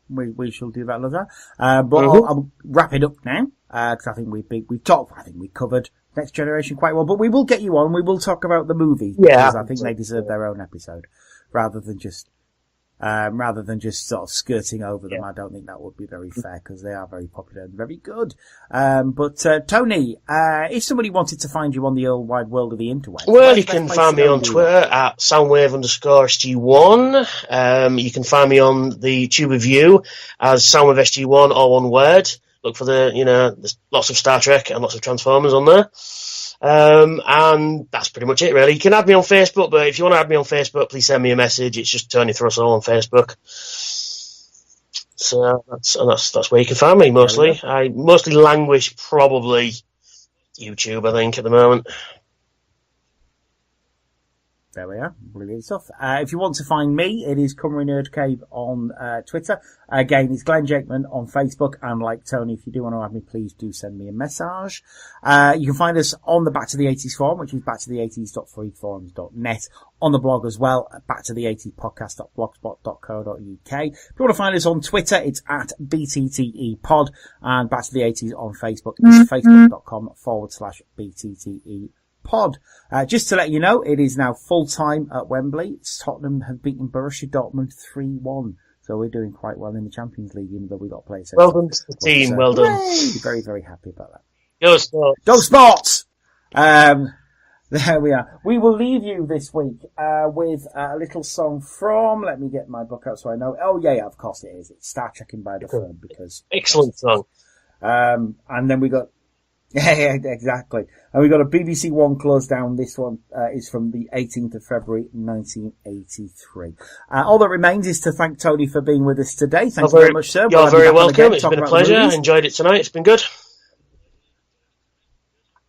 We shall do that later. But I'll wrap it up now because I think we covered Next Generation quite well, but we will get you on. We will talk about the movie because I think they deserve their own episode rather than just sort of skirting over them. I don't think that would be very fair because they are very popular and very good. But Tony, if somebody wanted to find you on the old wide world of the interweb, well, you can find me on Twitter at Soundwave_SG1. You can find me on the Tube of View as SoundwaveSG1, all one word. Look for there's lots of Star Trek and lots of Transformers on there. And that's pretty much it, really. You can add me on Facebook, but if you want to add me on Facebook, please send me a message. It's just Tony Thrustle on Facebook. So that's where you can find me mostly. I mostly languish probably YouTube, I think, at the moment. There we are. Brilliant stuff. If you want to find me, it is Cymru Nerd Cave on Twitter. Again, it's Glenn Jakeman on Facebook. And like Tony, if you do want to have me, please do send me a message. You can find us on the Back to the 80s forum, which is backtothe80s.freeforums.net. On the blog as well, at backtotheatiespodcast.blogspot.co.uk. If you want to find us on Twitter, it's at BTTEpod. And Back to the 80s on Facebook is facebook.com/BTTE pod. Just to let you know, it is now full-time at Wembley. Tottenham have beaten Borussia Dortmund 3-1. So we're doing quite well in the Champions League, even though we got players. Well done to the team, well done. Very, very happy about that. Go Sports. Go Sports! There we are. We will leave you this week with a little song from, let me get my book out so I know. Oh yeah, of course it is. It's Star Trekking by the Firm, because... Excellent song. And then we got... Yeah, exactly. And we got a BBC One close down. This one is from the 18th of February, 1983. All that remains is to thank Tony for being with us today. Thank you very much, sir. You're very welcome. It's been a pleasure. I enjoyed it tonight. It's been good.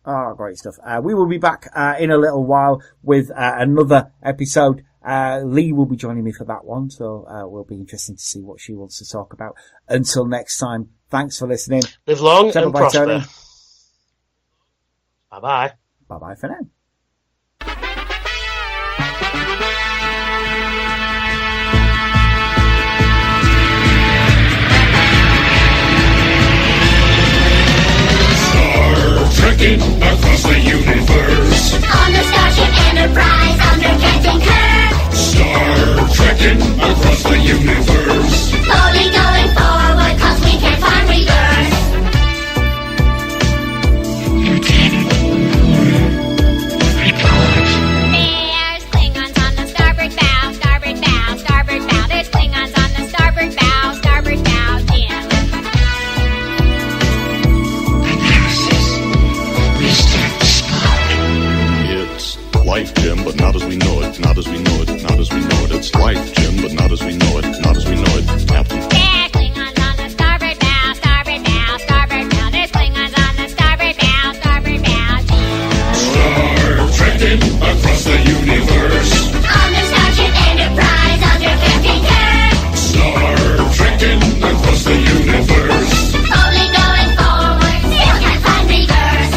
Oh, great stuff. We will be back in a little while with another episode. Lee will be joining me for that one, so will be interesting to see what she wants to talk about. Until next time, thanks for listening. Live long and prosper. Tony. Bye-bye. Bye-bye for now. Trekking across the universe. On the Starship Enterprise under Captain Kirk. Star trekking across the universe. Slowly going forward 'cause we can't find reverse. Lieutenant, report. There's Klingons on the starboard bow, starboard bow, starboard bow. There's Klingons on the starboard bow, Jim. Life, Jim, but not as we know it, not as we know it, not as we know it. It's life, Jim, but not as we know it, not as we know it, Captain. There's Klingons on the starboard bow, starboard bow, starboard bow. There's Klingons on the starboard bow, Jim. Star trekking across the universe. On the Starship Enterprise under Captain Kirk. Star trekking across the universe. Slowly going forward, still can't find reverse.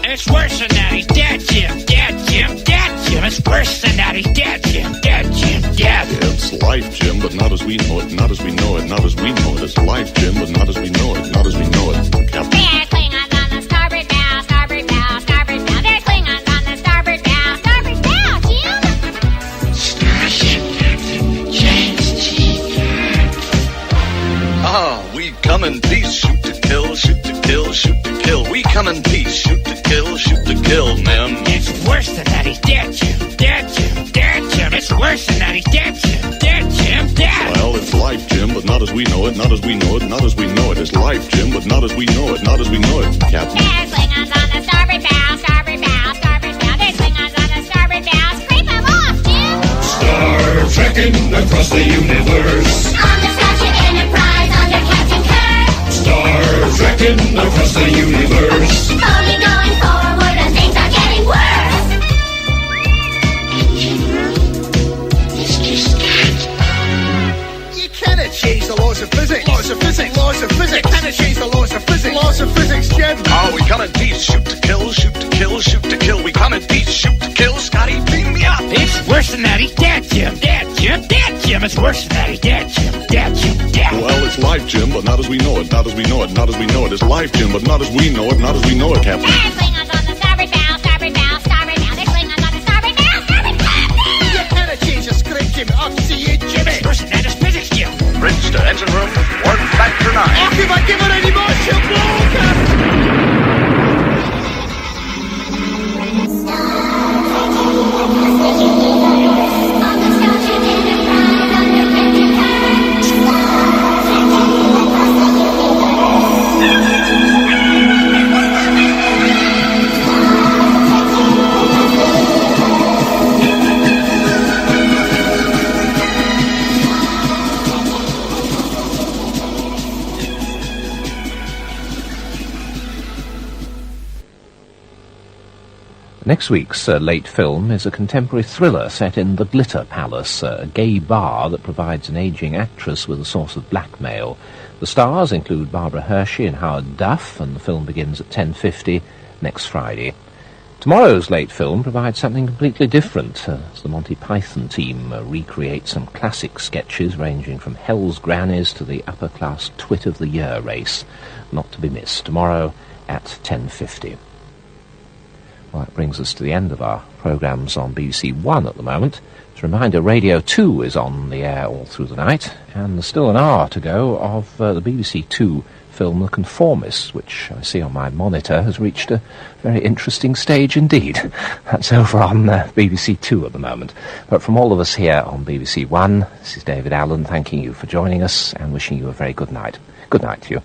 It's worse than that, he's dead, Jim. Dead, Jim. Dead, Jim. It's worse than that, he's dead, Jim. Dead, Jim. Dead. It's life, Jim, but not as we know it, not as we know it, not as we know it. It's life, Jim, but not as we know it, not as we know it, Captain. There's Klingons on the starboard bow, starboard bow, starboard bow. There's Klingons on the starboard bow, Jim. Starship Captain James T. Kirk. Ah, we come in peace, shoot to kill, shoot to kill, shoot to kill. We come in peace, shoot to kill, men. It's worse than that, he's dead, Jim. Dead, Jim. Dead, Jim. It's worse than that, he's dead, Jim. Dead, Jim. Dead. Well, it's life, Jim, but not as we know it, not as we know it, not as we know it. It's life, Jim, but not as we know it, not as we know it, Captain. There's Klingons on the starboard bow, starboard bow, starboard bow. There's Klingons on the starboard bow. Scrape them off, Jim. Star trekking across the universe. On the Starship Enterprise under Captain Kirk. Star trekking across the universe. Slowly going forward and things are getting worse. It's just that. You cannot change the laws of physics. Laws of physics. Laws of physics. You cannot change the laws of physics. Laws of physics, Jim. Oh, we come in peace, shoot to kill, shoot to kill, shoot to kill. We come in peace, shoot to kill. Scotty, beam me up. It's worse than that, he's dead, Jim. Dead, Jim. Dead, Jim. It's worse than that, he's dead, Jim. Dead, Jim. Dead. Well, it's life, Jim, but not as we know it, not as we know it, not as we know it. It's life, Jim, but not as we know it, not as we know it, Captain. There's Klingons on the starboard bow, starboard bow, starboard bow. There's Klingons on the starboard bow, starboard bow. You cannot change the script, Jim. Up to you, Jimmy. It's worse than that, it's physics, Jim. Bridge to engine room, work factor 9. Oh, if I give it any more, she'll blow, Captain. On the Starship Enterprise under Captain Kirk. Next week's late film is a contemporary thriller set in the Glitter Palace, a gay bar that provides an aging actress with a source of blackmail. The stars include Barbara Hershey and Howard Duff, and the film begins at 10:50 next Friday. Tomorrow's late film provides something completely different, as the Monty Python team recreate some classic sketches ranging from Hell's Grannies to the upper-class Twit of the Year race. Not to be missed, tomorrow at 10:50. Well, that brings us to the end of our programmes on BBC One at the moment. As a reminder, Radio 2 is on the air all through the night, and there's still an hour to go of the BBC Two film The Conformists, which I see on my monitor has reached a very interesting stage indeed. That's over on BBC Two at the moment. But from all of us here on BBC One, this is David Allen thanking you for joining us and wishing you a very good night. Good night to you.